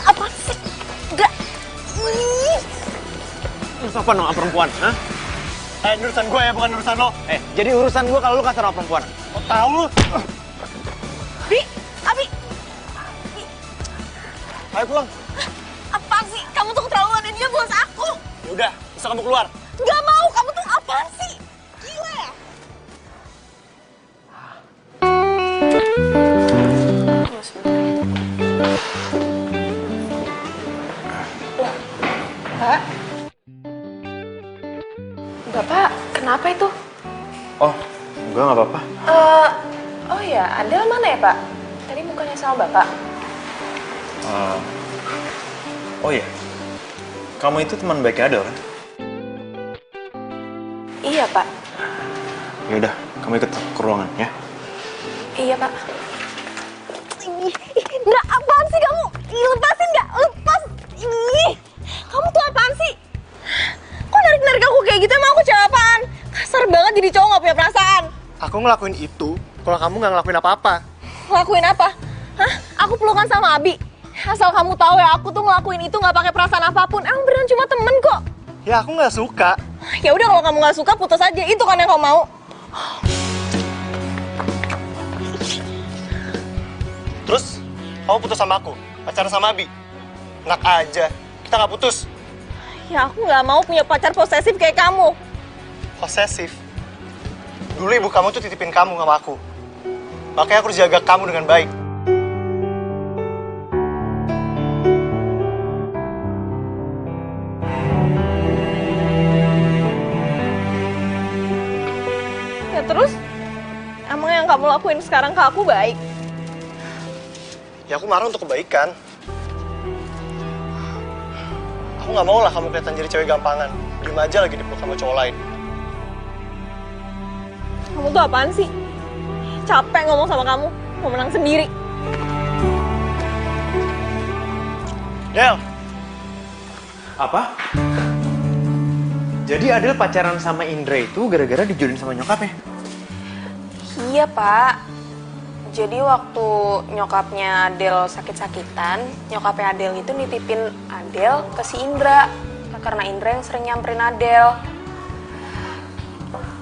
Apa sih? Enggak. Lu sopan sama perempuan, hah? Ini urusan gua ya, bukan urusan lo. Jadi urusan gue kalau lu kasar sama perempuan. Oh, tahu lu. Abi, Ayo pulang. apa sih? Kamu tuh keterlaluan dan dia bos aku. Ya udah, bisa kamu keluar. Gak mau, kamu tuh apaan sih? Gila ya? Pak? Bapak, kenapa itu? Oh, gue nggak apa-apa. Oh ya, Adel mana ya, Pak? Tadi bukannya sama Bapak? Oh iya. Kamu itu teman baiknya Adel kan? Iya, Pak. Ya udah, kamu ikut ke ruangan ya. Iya, Pak. Nggak, apaan sih kamu? Lepasin nggak? Lepas. Ih, kamu tuh apaan sih? Kok narik-narik aku kayak gitu? Emang aku cewek apaan? Kasar banget jadi cowok nggak punya perasaan. Aku ngelakuin itu kalau kamu nggak ngelakuin apa-apa. Ngelakuin apa? Hah? Aku pelukan sama Abi. Asal kamu tahu ya, aku tuh ngelakuin itu nggak pakai perasaan apapun. Emang beneran cuma temen kok. Ya aku nggak suka. Ya udah kalau kamu nggak suka putus aja. Itu kan yang kamu mau. Terus kamu putus sama aku, pacaran sama Abi. Enak aja, kita nggak putus. Ya aku nggak mau punya pacar posesif kayak kamu. Posesif. Dulu ibu kamu tuh titipin kamu sama aku. Makanya aku harus jaga kamu dengan baik. Ya terus? Emang yang kamu lakuin sekarang ke aku baik? Ya aku marah untuk kebaikan. Aku nggak mau lah kamu kelihatan jadi cewek gampangan. Diem aja lagi dipeluk sama cowok lain. Kamu tuh apaan sih? Capek ngomong sama kamu. Mau menang sendiri. Del, Apa? Jadi Adel pacaran sama Indra itu gara-gara dijodohin sama nyokapnya? Iya, Pak. Jadi waktu nyokapnya Adel sakit-sakitan, nyokapnya Adel itu nitipin Adel ke si Indra. Karena Indra yang sering nyamperin Adel.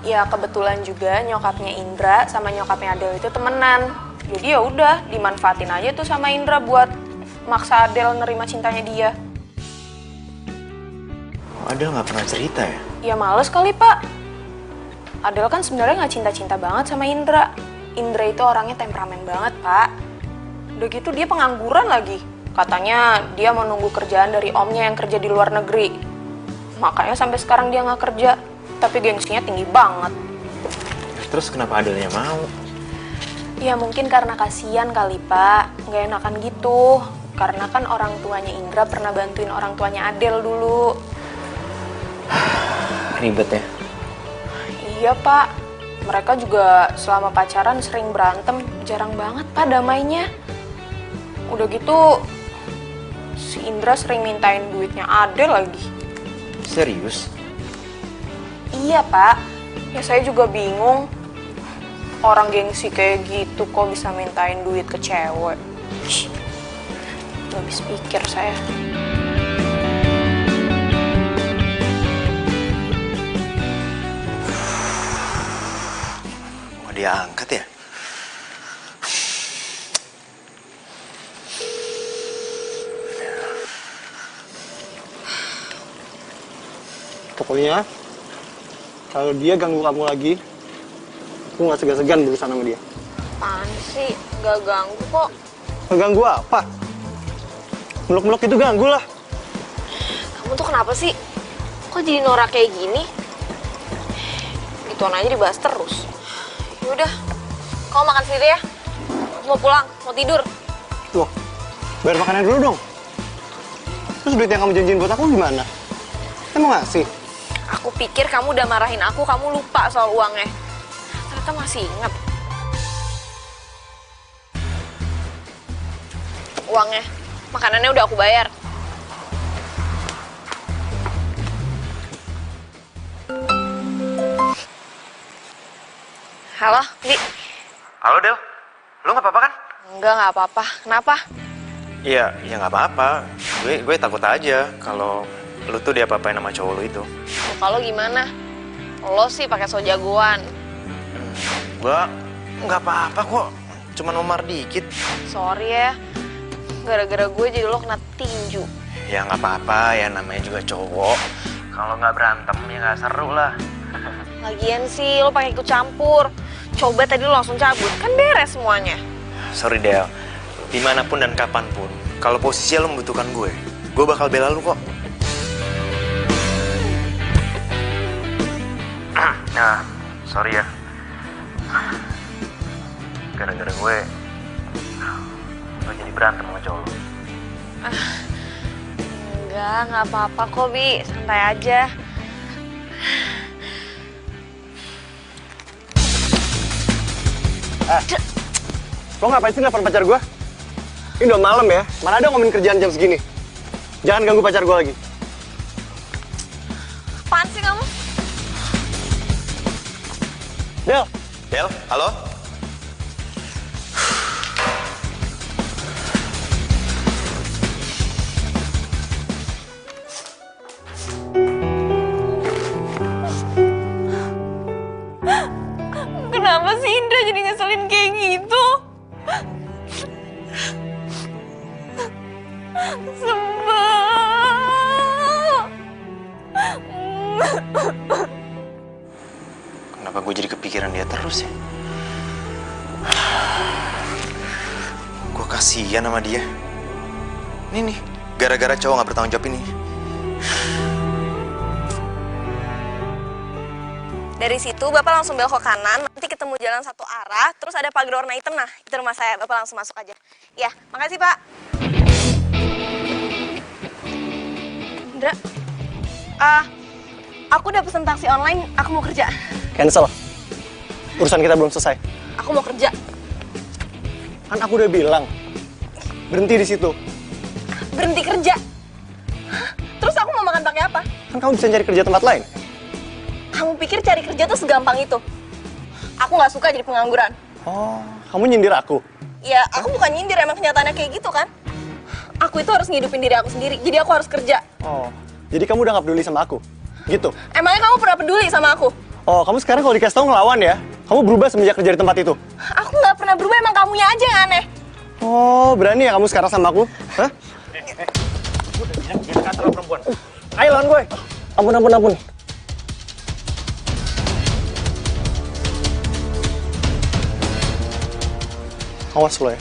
Ya kebetulan juga nyokapnya Indra sama nyokapnya Adel itu temenan. Jadi ya udah dimanfaatin aja tuh sama Indra buat maksa Adel nerima cintanya dia. Oh, Adel nggak pernah cerita ya? Ya males kali, Pak. Adel kan sebenarnya nggak cinta-cinta banget sama Indra. Indra itu orangnya temperamen banget, Pak. Udah gitu dia pengangguran lagi. Katanya dia mau nunggu kerjaan dari omnya yang kerja di luar negeri. Makanya sampai sekarang dia nggak kerja. Tapi gengsinya tinggi banget. Terus kenapa Adelnya mau? Ya mungkin karena kasihan kali, Pak. Nggak enakan gitu. Karena kan orang tuanya Indra pernah bantuin orang tuanya Adel dulu. Ribet ya? Iya, Pak. Mereka juga selama pacaran sering berantem, jarang banget, Pak, damainya. Udah gitu, si Indra sering mintain duitnya Adel lagi. Serius? Iya, Pak. Ya saya juga bingung. Orang gengsi kayak gitu kok bisa mintain duit ke cewek. Gak habis pikir saya. Mau diangkat ya? Pokoknya, kalau dia ganggu kamu lagi, aku nggak segan-segan berurusan sama dia. Apaan sih? Gak ganggu kok. Ngeganggu apa? Meluk-meluk itu ganggu lah. Kamu tuh kenapa sih? Kok jadi norak kayak gini? Gituan aja dibahas terus. Yaudah, kamu makan sendiri ya. Aku mau pulang, mau tidur. Loh, bayar makannya dulu dong. Terus duit yang kamu janjiin buat aku gimana? Emang ngasih? Aku pikir kamu udah marahin aku, kamu lupa soal uangnya. Ternyata masih ingat. Uangnya, makanannya udah aku bayar. Halo, Bi. Halo Del, lu nggak apa-apa kan? Nggak apa-apa. Kenapa? Iya, ya nggak apa-apa. Gue takut aja kalau lu tuh diapa-apain sama cowok lu itu. Kalau gimana? Lo sih pakai so jagoan. Gua nggak apa-apa kok, cuman memar dikit. Sorry ya, gara-gara gue jadi lo kena tinju. Ya nggak apa-apa, ya namanya juga cowok. Kalau nggak berantem ya nggak seru lah. Lagian sih lo pakai ikut campur. Coba tadi lo langsung cabut, kan beres semuanya. Sorry Del, dimanapun dan kapanpun, kalau posisi lo membutuhkan gue bakal bela lu kok. Nah, sorry ya. Gara-gara gue jadi berantem sama cowok lu. Nggak apa-apa kok, Bi. Santai aja. Lo ngapain sih nelfon pacar gue? Ini udah malam ya, mana ada ngomongin kerjaan jam segini. Jangan ganggu pacar gue lagi. Apaan sih kamu? Del, Del, halo? Kenapa sih Indra jadi ngeselin kayak gitu? Kenapa gue jadi kepikiran dia terus ya? Gue kasihan sama dia. Ini nih, gara-gara cowok gak bertanggung jawab ini. Dari situ Bapak langsung belok ke kanan, nanti ketemu jalan satu arah, terus ada pagar warna hitam. Nah, itu rumah saya. Bapak langsung masuk aja. Ya, makasih Pak. Indra, aku udah pesen taksi online, aku mau kerja. cancel. Urusan kita belum selesai. Aku mau kerja. Kan aku udah bilang, berhenti di situ. Berhenti kerja. Hah? Terus aku mau makan pakai apa? Kan kamu bisa cari kerja tempat lain. Kamu pikir cari kerja tuh segampang itu? Aku nggak suka jadi pengangguran. Oh, kamu nyindir aku? Ya, aku bukan nyindir, emang kenyataannya kayak gitu kan? Aku itu harus ngidupin diri aku sendiri, jadi aku harus kerja. Oh, jadi kamu udah gak peduli sama aku? Gitu? Emangnya kamu pernah peduli sama aku? Oh, kamu sekarang kalau dikasih tau ngelawan ya? Kamu berubah semenjak kerja di tempat itu? Aku nggak pernah berubah, emang kamunya aja yang aneh. Oh, berani ya kamu sekarang sama aku? Hah? Jangan kata lo perempuan. Ayo lawan gue! Ampun. Awas lo ya.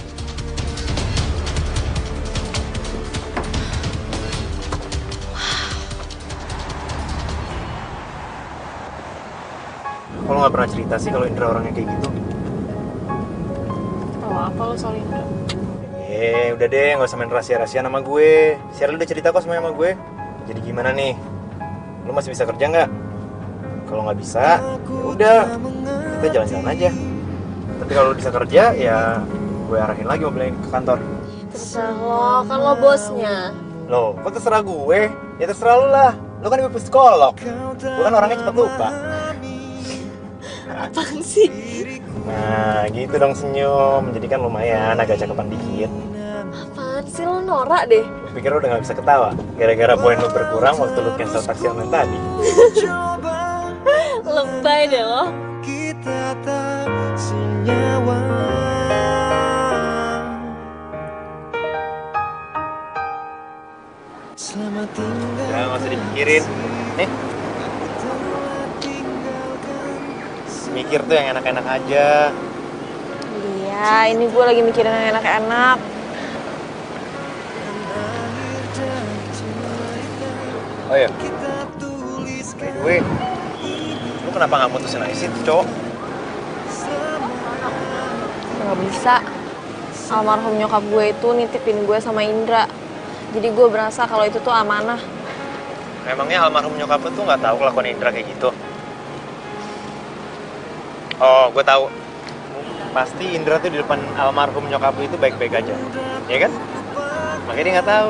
Kalau nggak pernah cerita sih kalau Indra orangnya kayak gitu. Tahu apa lo soal Indra? Udah deh, nggak usah main rahasia-rahasia sama gue. Cheryl udah cerita kok semuanya sama gue. Jadi gimana nih? Lu masih bisa kerja nggak? Kalau nggak bisa, ya udah, kita jalan-jalan aja. Tapi kalau lu bisa kerja, ya gue arahin lagi mobilnya ke kantor. Terserah lo, kan lo bosnya. Loh, kok terserah gue? Ya terserah lu lah. Lu kan ibu psikolog. Gue kan orangnya cepet lupa. Apaan sih? Nah, gitu dong senyum. Jadi kan lumayan agak cakepan dikit. Apaan sih lo norak deh? Lu pikir lu udah gak bisa ketawa? Gara-gara poin lu berkurang waktu lu cancel taksi online tadi. Lebay deh lo. Kita tak senyawa. Selamat tinggal. Ya, gak usah dipikirin. Nih. Mikir tuh yang enak-enak aja. Iya, ini gue lagi mikirin yang enak-enak. Oh iya. By the way, lu kenapa gak mutusin aja sih tuh cowok? Nggak bisa. Almarhum nyokap gue itu nitipin gue sama Indra. Jadi gue berasa kalau itu tuh amanah. Emangnya almarhum nyokap lu tuh gak tahu kelakuan Indra kayak gitu? Oh, gue tahu. Pasti Indra tuh di depan almarhum nyokap lu itu baik-baik aja, ya kan? Makanya dia nggak tahu.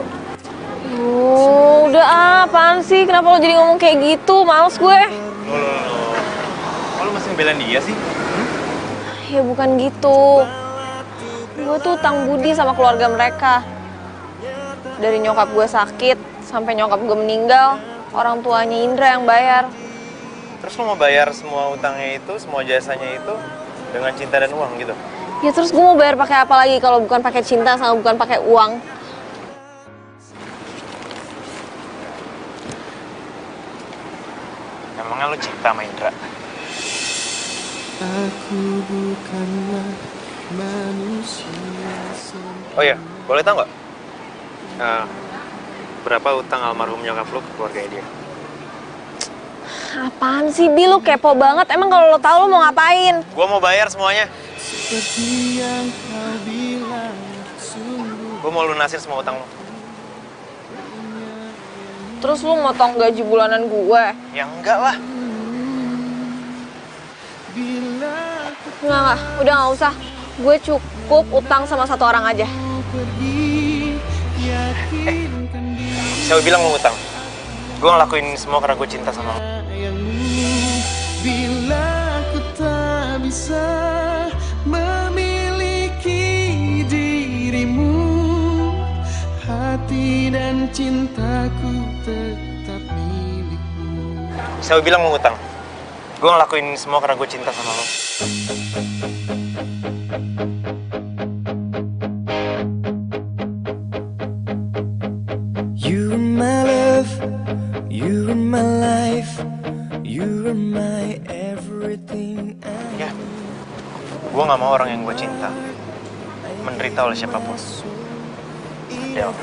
Udah apaan sih? Kenapa lo jadi ngomong kayak gitu? Males gue. Loh. Kok lu masih ngebelain dia sih? Ya bukan gitu. Gue tuh utang budi sama keluarga mereka. Dari nyokap gue sakit sampai nyokap gue meninggal, orang tuanya Indra yang bayar. Terus lu mau bayar semua utangnya itu, semua jasanya itu dengan cinta dan uang gitu? Ya terus gue mau bayar pakai apa lagi kalau bukan pakai cinta sama bukan pakai uang? Emangnya lu cinta sama Indra? Aku bukanlah manusia. Oh iya, boleh tau nggak? Berapa utang almarhum nyokap lu ke keluarga dia? Apaan sih, Bi? Lu kepo banget. Emang kalau lo tahu lo mau ngapain? Gua mau bayar semuanya. Seperti yang kau bilang, sungguh. Gua mau lunasin semua utang lu. Terus lu motong gaji bulanan gue? Ya enggak lah. Enggak. Udah nggak usah. Gue cukup utang sama satu orang aja. Siapa bilang lu utang? Gua ngelakuin semua karena gue cinta sama lu. Bila ku tak bisa memiliki dirimu, hati dan cintaku tetap milikmu. Siapa bilang lu utang? Gue ngelakuin semua karena gue cinta sama lo. You are my love, you are my life, you are my everything. Ya, gue gak mau orang yang gue cinta menderita oleh siapapun. Del,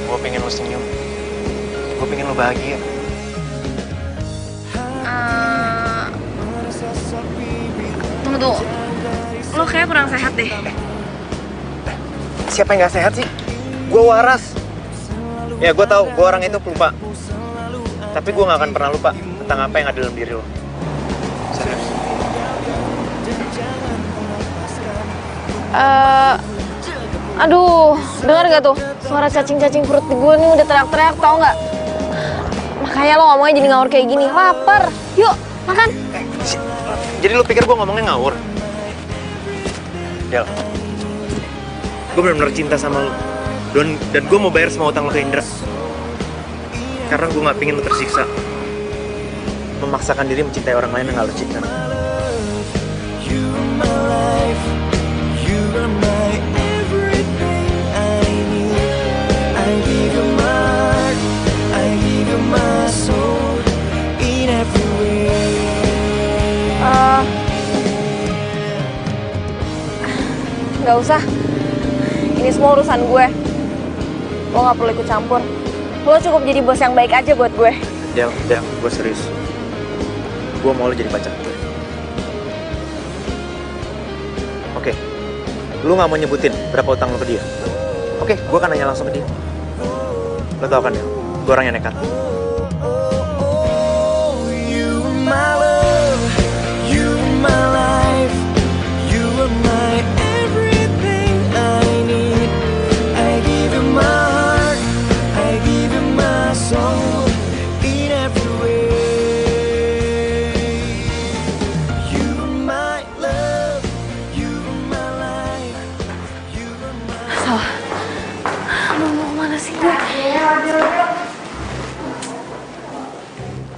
gue pengen lo senyum, gue pengen lo bahagia. Tunggu. Lo kayak kurang sehat deh. Siapa yang gak sehat sih? Gue waras. Ya, gue tahu gue orang itu pelupa. Tapi gue gak akan pernah lupa tentang apa yang ada dalam diri lo. Serius. Aduh, dengar gak tuh? Suara cacing-cacing perut di gue nih udah teriak-teriak, tau gak? Makanya lo ngomongnya jadi ngawur kayak gini. Lapar. Yuk, makan. Jadi lo pikir gue ngomongnya ngawur? Del, gue benar-benar cinta sama lo. Dan gue mau bayar semua utang lo ke Indra. Karena gue gak pengen lo tersiksa memaksakan diri mencintai orang lain yang gak lo cinta. You are my life, you are my everything I need. I give you my heart, I give you my soul in every way. Gak usah. Ini semua urusan gue. Lo gak perlu ikut campur. Lo cukup jadi bos yang baik aja buat gue. Del, gue serius. Gue mau lo jadi pacar gue. Oke, lu gak mau nyebutin berapa utang lo ke dia? Oke, gue akan nanya langsung ke dia. Lo tau kan ya, gue orang yang nekat. You are my love, you are my life, you are my everything I need. I give you my heart, I give you my soul in every way. You are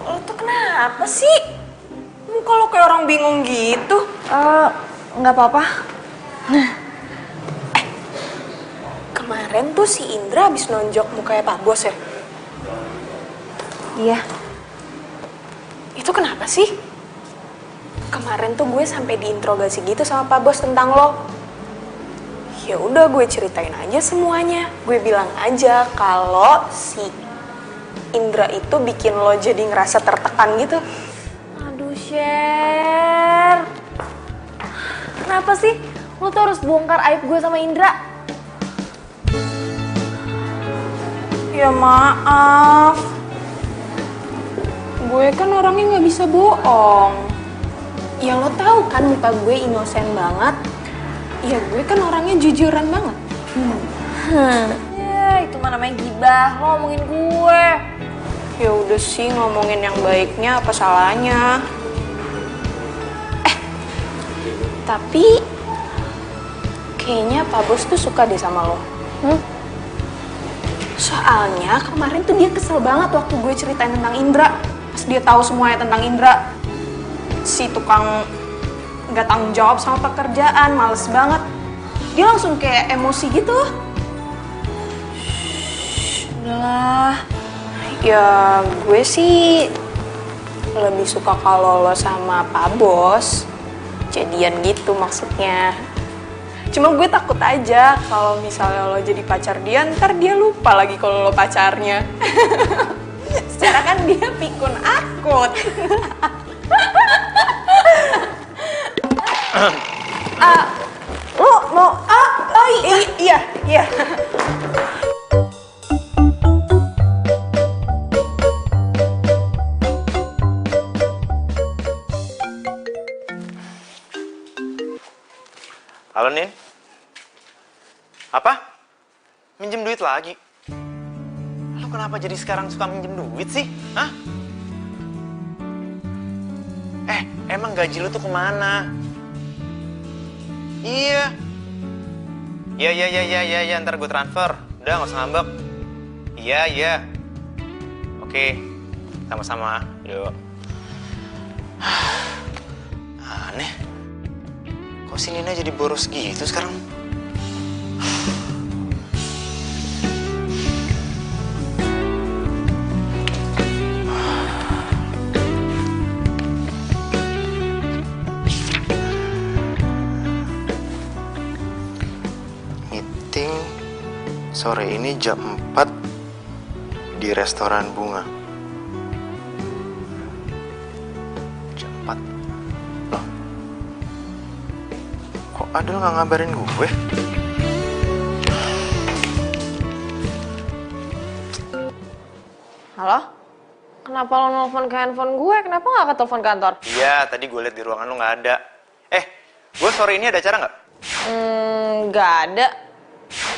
Lo tuh kenapa sih? Muka lo kayak orang bingung gitu. Nggak apa-apa. Kemarin tuh si Indra habis nonjok mukanya Pak Bos ya? Iya. Itu kenapa sih? Kemarin tuh gue sampai diinterogasi gitu sama Pak Bos tentang lo. Ya udah gue ceritain aja semuanya. Gue bilang aja kalau si Indra itu bikin lo jadi ngerasa tertekan gitu. Aduh, Sher. Kenapa sih? Lo tuh harus bongkar aib gue sama Indra. Ya maaf. Gue kan orangnya nggak bisa bohong. Ya lo tahu kan muka gue inosen banget. Ya gue kan orangnya jujuran banget. Ya, itu mah namanya gibah. Lo ngomongin gue. Ya udah sih ngomongin yang baiknya apa salahnya. Tapi kayaknya Pak Bos tuh suka deh sama lo. Soalnya kemarin tuh dia kesel banget waktu gue ceritain tentang Indra. Pas dia tahu semuanya tentang Indra. Si tukang nggak tanggung jawab sama pekerjaan, males banget. Dia langsung kayak emosi gitu. Udahlah. Ya gue sih lebih suka kalau lo sama Pak Bos jadian gitu maksudnya. Cuma gue takut aja kalau misalnya lo jadi pacar dia, ntar dia lupa lagi kalau lo pacarnya. Secara kan dia pikun akut. Lo mau iya. Halo, Nin. Apa? Minjem duit lagi? Lo kenapa jadi sekarang suka minjem duit sih? Hah? Emang gaji lo tuh kemana? Iya. Iya, ntar gue transfer. Udah, gak usah ngambek. Iya. Oke, sama-sama. Yuk. Aneh. Kok si Nina jadi boros gitu sekarang? Meeting sore ini jam 4 di restoran Bunga. Jam 4. Loh. Kok Adel nggak ngabarin gue? Halo? Kenapa lo nelfon ke handphone gue? Kenapa nggak ke telepon kantor? Iya, tadi gue liat di ruangan lo nggak ada. Gue sore ini ada acara nggak? Nggak ada.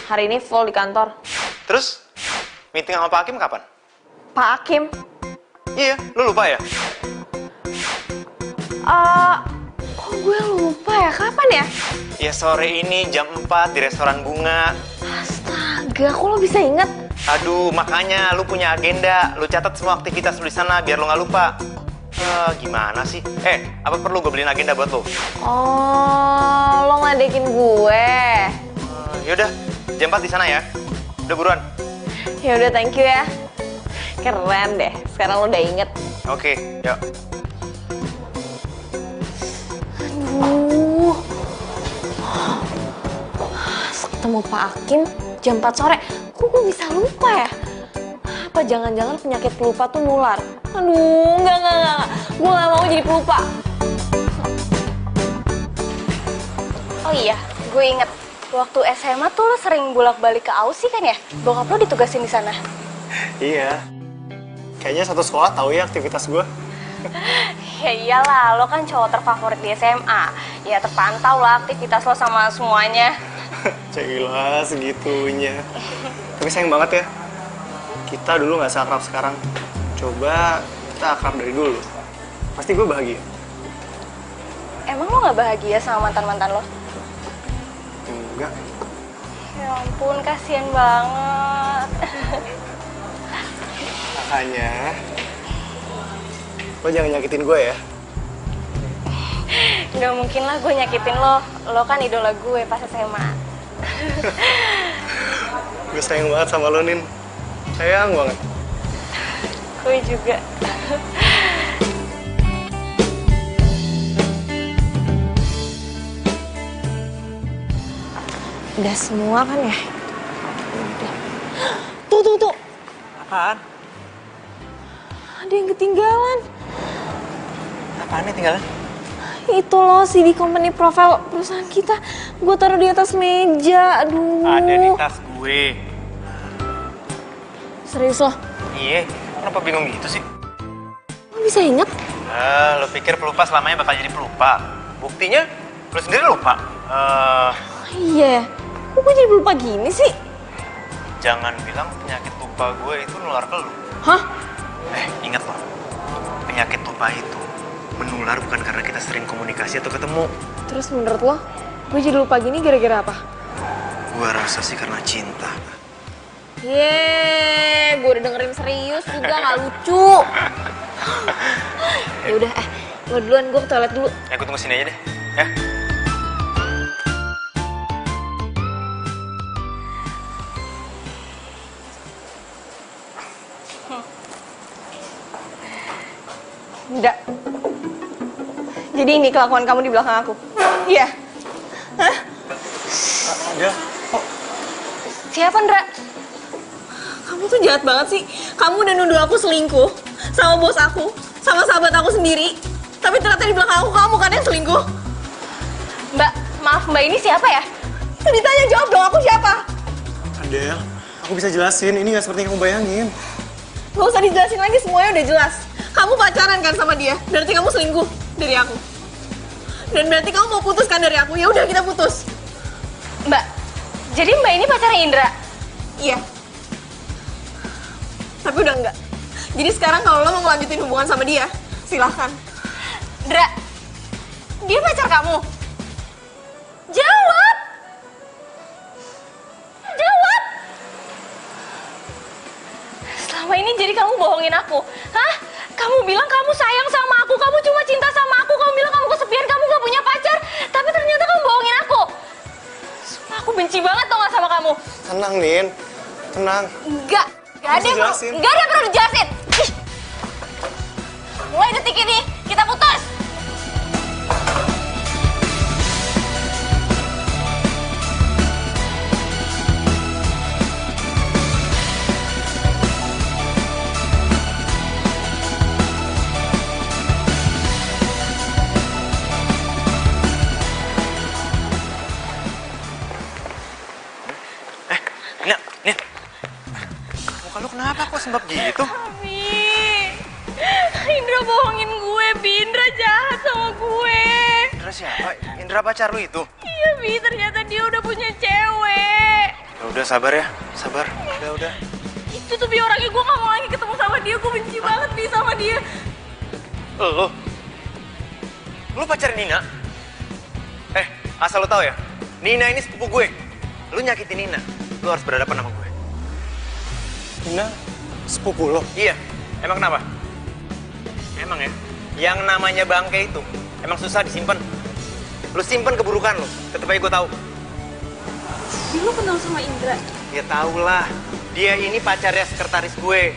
Hari ini full di kantor. Terus, meeting sama Pak Hakim kapan? Pak Hakim? Iya, lo lupa ya? Kok gue lupa ya? Kapan ya? Ya sore ini jam 4 di restoran Bunga. Astaga, kok lo bisa inget? Aduh, makanya lu punya agenda. Lu catat semua aktivitas lu di sana biar lu nggak lupa. Gimana sih? Apa perlu gue beliin agenda buat lo? Oh, lo ngadekin gue. Yaudah, jam 4 di sana ya. Udah buruan. Ya udah, thank you ya. Keren deh. Sekarang lo udah inget. Oke, yuk. Aduh. Ketemu Pak Hakim jam 4 sore. Kok gue bisa lupa ya? Apa jangan-jangan penyakit pelupa tuh nular? Aduh, enggak. Gue gak mau jadi pelupa. Oh iya, gue inget. Waktu SMA tuh lo sering bolak-balik ke Aussie kan ya? Bokap lo ditugasin di sana. Iya. Kayaknya satu sekolah tahu ya aktivitas gue. Ya iyalah, lo kan cowok terfavorit di SMA. Ya terpantau lah aktivitas lo sama semuanya. Cailah segitunya. Tapi sayang banget ya. Kita dulu nggak seakrab sekarang. Coba kita akrab dari dulu. Pasti gue bahagia. Emang lo gak bahagia sama mantan-mantan lo? Enggak. Ya ampun, kasihan banget. Makanya lo jangan nyakitin gue ya. Gak mungkin lah gue nyakitin lo. Lo kan idola gue pas SMA. Gue sayang banget sama lo, Nin. Sayang banget. Gue juga. Udah semua kan ya? Udah. Tuh. Apaan? Ada yang ketinggalan. Apaan nih tinggalan? Itu loh CD company profile perusahaan kita. Gue taruh di atas meja. Aduh. Ada di tas gue. Serius loh? Iya, kenapa bingung gitu sih? Lo bisa inget? Lo pikir pelupa selamanya bakal jadi pelupa? Buktinya, lo sendiri lupa. Iya. Kok gue jadi lupa gini sih? Jangan bilang penyakit lupa gue itu nular ke lo. Hah? Ingat loh, penyakit lupa itu menular bukan karena kita sering komunikasi atau ketemu. Terus menurut lo, gue jadi lupa gini gara-gara apa? Gue rasa sih karena cinta. Yeay, gue udah dengerin serius juga, gak lucu. Ya udah, lo duluan, gue ke toilet dulu. Ya, gue tunggu sini aja deh, ya. Enggak. Jadi ini kelakuan kamu di belakang aku? Iya. Hah? Ya, Siapa, Ndra? Kamu tuh jahat banget sih. Kamu udah nuduh aku selingkuh sama bos aku, sama sahabat aku sendiri. Tapi ternyata di belakang aku kamu kan yang selingkuh. Mbak, maaf Mbak, ini siapa ya? Itu ditanya, jawab dong, aku siapa? Adel, aku bisa jelasin. Ini nggak seperti yang kamu bayangin. Gak usah dijelasin lagi, semuanya udah jelas. Kamu pacaran kan sama dia, berarti kamu selingkuh dari aku. Dan berarti kamu mau putus kan dari aku, ya udah kita putus. Mbak, jadi Mbak ini pacarnya Indra? Iya. Tapi udah enggak. Jadi sekarang kalau lo mau ngelanjutin hubungan sama dia, silahkan. Ndra, dia pacar kamu? Jawab! Jawab! Selama ini jadi kamu bohongin aku, hah? Kamu bilang kamu sayang sama aku, kamu cuma cinta sama aku, kamu bilang kamu kesepian, kamu gak punya pacar, tapi ternyata kamu bohongin aku. Sumpah, aku benci banget tau gak sama kamu. Tenang, Nin. Tenang. Enggak ada Bisa yang jelasin? enggak ada yang perlu dijelasin. Ih. Mulai detik ini kita putus. Nih, muka lu kenapa kok sembab gitu? Bi, Indra bohongin gue, Bi. Indra jahat sama gue. Indra siapa? Indra pacar lu itu? Iya, Bi, ternyata dia udah punya cewek. Ya udah sabar ya, sabar. Udah. Itu tuh, Bi, orangnya gue gak mau lagi ketemu sama dia. Gue benci banget, Bi, sama dia. Lu pacarin Nina? Asal lu tahu ya, Nina ini sepupu gue. Lu nyakitin Nina, lu harus berhadapan sama gue. Nina, sepupu lo. Iya, emang kenapa? Emang ya, yang namanya bangke itu emang susah disimpan. Lu simpen keburukan lu, tetep aja gue tahu. Bi, lu kenal sama Indra? Ya tau lah, dia ini pacarnya sekretaris gue.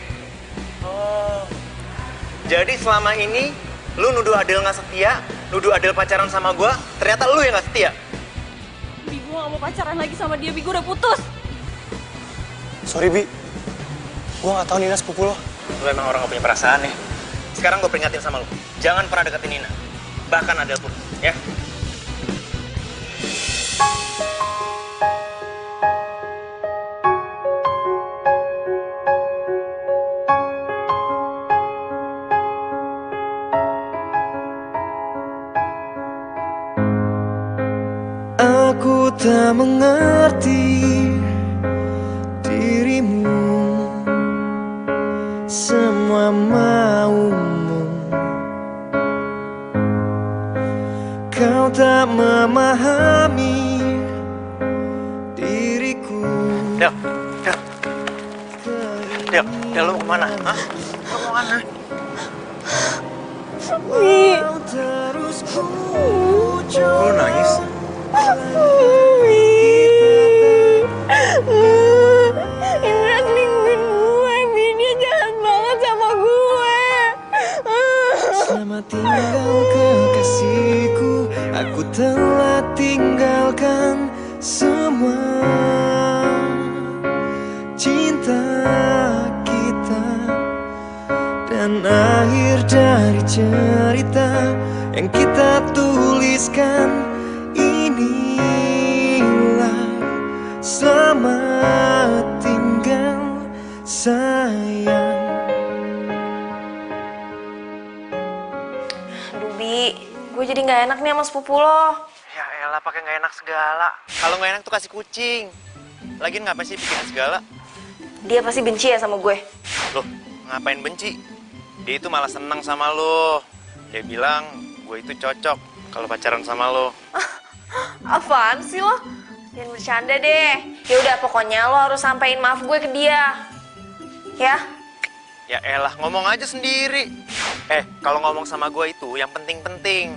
Oh, jadi selama ini lu nuduh Adel nggak setia, nuduh Adel pacaran sama gue, ternyata lu yang nggak setia. Bi, gue gak mau pacaran lagi sama dia, Bi, gue udah putus. Sorry, Bi. Gue nggak tahu Nina sepupu lo. Lu emang orang gak punya perasaan ya. Sekarang gue peringatin sama lu, jangan pernah deketin Nina. Bahkan Adel pun, ya. Aku tak mengerti dirimu, semua maumu. Kau tak memahami diriku. Del. Del, lo mau kemana? Hah? Lo mau kemana? Terus ku Lo nangis? Indra selingkuhin gue, Bi. Dia jahat banget sama gue. Selamat tinggal kekasihku, aku telah tinggalkan semua cinta kita dan akhir dari cerita yang kita tuliskan. Inilah selamat tinggal sayang. Aduh, Bi, gue jadi nggak enak nih sama sepupu lo. Ya elah, pakai nggak enak segala. Kalau nggak enak tuh kasih kucing. Lagian ngapain sih bikin segala? Dia pasti benci ya sama gue. Loh, ngapain benci? Dia itu malah senang sama lo. Dia bilang gue itu cocok kalau pacaran sama lo. Apaan sih lo? Jangan bercanda deh. Ya udah, pokoknya lo harus sampein maaf gue ke dia. Ya? Ya elah, ngomong aja sendiri. Kalau ngomong sama gue itu yang penting-penting.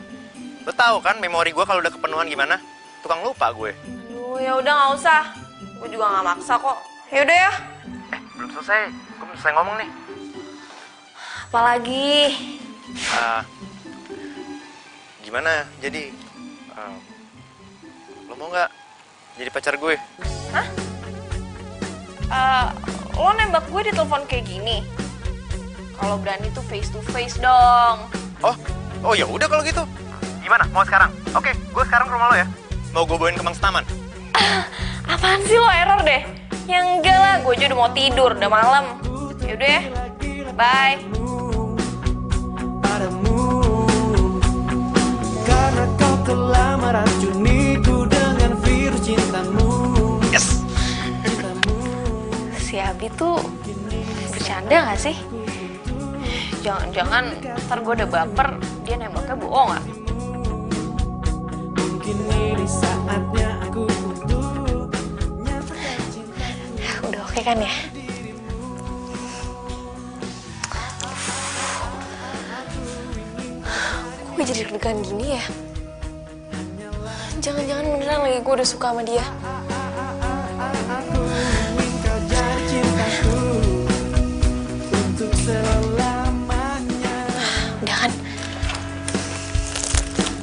Lo tahu kan memori gue kalau udah kepenuhan gimana? Tukang lupa gue. Aduh, ya udah nggak usah. Gue juga nggak maksa kok. Ya udah ya. Belum selesai. Gue belum selesai ngomong nih. Apalagi? Gimana? Jadi, lo mau nggak jadi pacar gue? Hah? Lo nembak gue di telepon kayak gini? Kalau berani tuh face to face dong. Oh ya udah kalau gitu. Gimana? Mau sekarang? Oke, gue sekarang ke rumah lo ya. Mau gue bawain ke Mang Taman. Apaan sih lo, error deh? Ya enggak lah, gue aja udah mau tidur, udah malam. Yaudah ya, bye. Padamu, karena kau telah meracuniku dengan virus cintamu. Yes! Si Abi tuh bercanda gak sih? Jangan-jangan ntar gue udah baper, dia nembaknya bohong gak? Mungkin ini saatnya aku untuk Udah oke kan ya? Kok gue jadi deg-degan gini ya? Jangan-jangan beneran lagi gue udah suka sama dia. kau jadi cintaku untuk selamanya. Udah kan?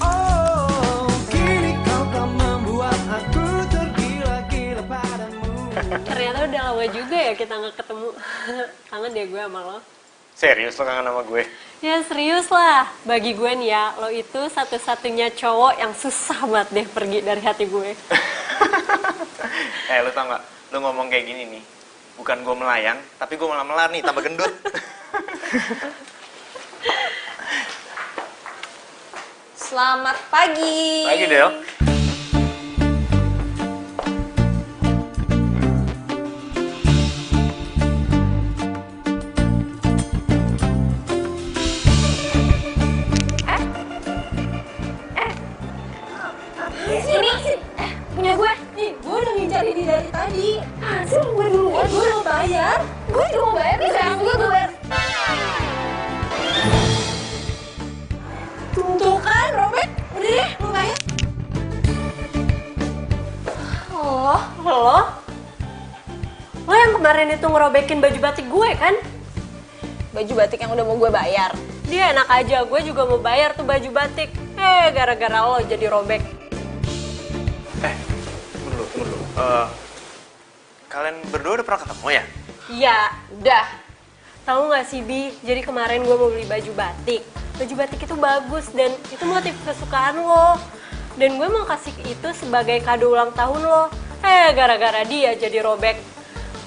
Oh, kini kau telah membuat aku tergila-gila padamu. Ternyata udah lama juga ya kita nggak ketemu. Kangen deh gue sama lo. Serius lo kangen sama gue? Ya serius lah, bagi gue nih ya, lo itu satu-satunya cowok yang susah banget deh pergi dari hati gue. Lo tau gak? Lo ngomong kayak gini nih, bukan gue melayang, tapi gue malah melar nih, tambah gendut. Selamat pagi. Pagi, Del. Punya gue. Nih, gue udah ngincar ini dari tadi. Hasil gue duluan, gue mau bayar. Gue juga mau bayar nih, sayang gue bayar. Tuh kan, Robert. Udah deh, mau bayar. Lo yang kemarin itu ngerobekin baju batik gue kan? Baju batik yang udah mau gue bayar. Dia enak aja, gue juga mau bayar tuh baju batik. Gara-gara lo jadi robek. Tunggu dulu. Kalian berdua udah pernah ketemu ya? Iya, udah. Tahu nggak sih Bi, jadi kemarin gue mau beli baju batik. Baju batik itu bagus dan itu motif kesukaan lo. Dan gue mau kasih itu sebagai kado ulang tahun lo. Gara-gara dia jadi robek.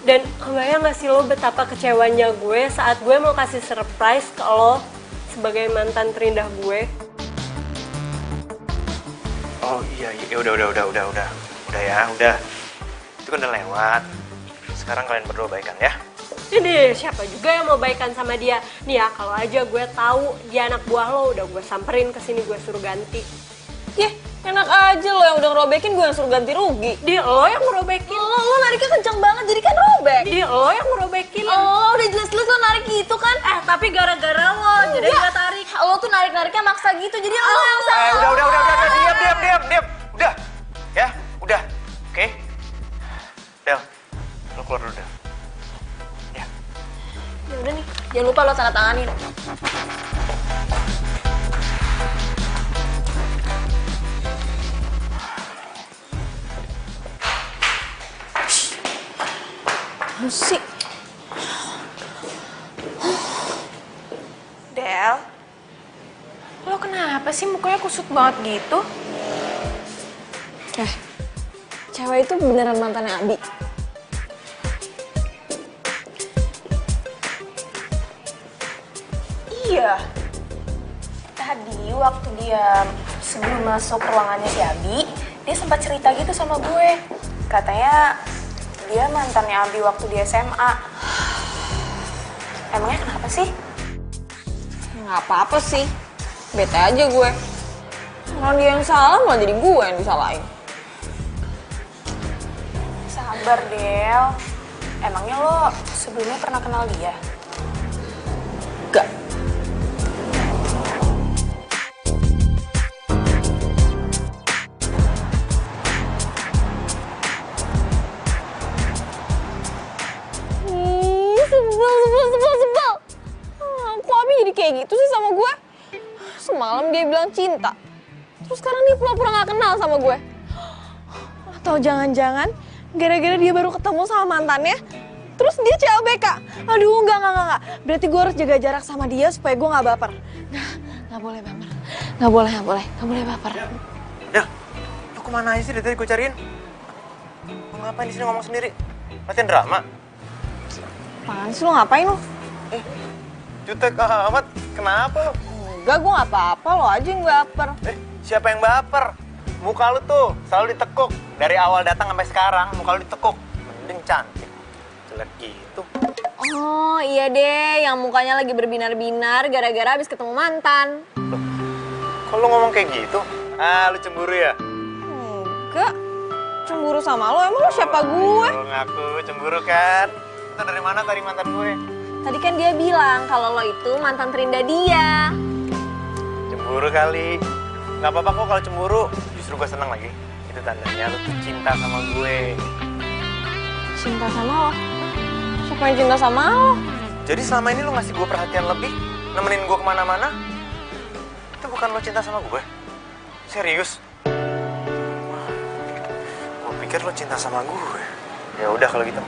Dan kebayang gak sih lo betapa kecewanya gue saat gue mau kasih surprise ke lo sebagai mantan terindah gue. Oh iya, udah. Udah. Itu kan udah lewat. Sekarang kalian berdua baikan ya. Ini siapa juga yang mau baikan sama dia? Nih ya, kalau aja gue tahu dia anak buah lo, udah gue samperin ke sini, gue suruh ganti. Enak aja lo yang udah ngerobekin, gue yang suruh ganti rugi. Dia lo yang ngerobekin. Lo nariknya kencang banget, jadi kan robek. Dia lo yang ngerobekin. Oh, udah jelas-jelas lo narik gitu kan. Tapi gara-gara lo, jadi gue tarik. Lo tuh narik-nariknya maksa gitu, jadi lo yang salah. Diam. Udah. Ya, udah. Oke. Del, lo keluar dulu, Del. Ya. Ya udah nih, jangan lupa lo tanda tanganin. Musik. Del, lo kenapa sih mukanya kusut banget gitu? Cewek itu beneran mantannya Abi. Iya. Tadi waktu dia sebelum masuk ruangannya si Abi, dia sempat cerita gitu sama gue. Katanya dia mantannya Abi waktu di SMA. Emangnya kenapa sih? Nggak apa-apa sih. Bete aja gue. Orang dia yang salah malah jadi gue yang disalahin. Sabar, Del. Emangnya lo sebelumnya pernah kenal dia? Enggak. Sebel. Kok Abi jadi kayak gitu sih sama gue? Semalam dia bilang cinta. Terus sekarang dia pura-pura gak kenal sama gue. Atau jangan-jangan gara-gara dia baru ketemu sama mantannya, terus dia CLBK. Aduh, enggak. Berarti gue harus jaga jarak sama dia supaya gue gak baper. Nggak boleh baper. Nggak boleh baper. Del, lo kemana aja sih dari tadi gue cariin? Lo ngapain di sini ngomong sendiri? Latihan drama? Apaan sih lo ngapain lo? Jutek amat, kenapa lo? Enggak, gue gak apa-apa, lo aja yang baper. Siapa yang baper? Muka lu tuh selalu ditekuk. Dari awal datang sampai sekarang, muka lu ditekuk. Mending cantik. Jelek gitu. Oh iya deh, yang mukanya lagi berbinar-binar gara-gara habis ketemu mantan. Loh, kok lu ngomong kayak gitu? Ah, lu cemburu ya? Enggak, cemburu sama lo, emang lo siapa gue? Lu ngaku cemburu kan? Itu dari mana tadi mantan gue? Tadi kan dia bilang kalau lo itu mantan terindah dia. Cemburu kali. Gak apa-apa kok kalau cemburu. Justru gue seneng lagi. Itu tandanya lu tuh cinta sama gue. Cinta sama lo? Siapa yang cinta sama lo? Jadi selama ini lu ngasih gue perhatian lebih, nemenin gue kemana-mana, itu bukan lo cinta sama gue? Serius? Gue pikir lo cinta sama gue. Ya udah kalau gitu.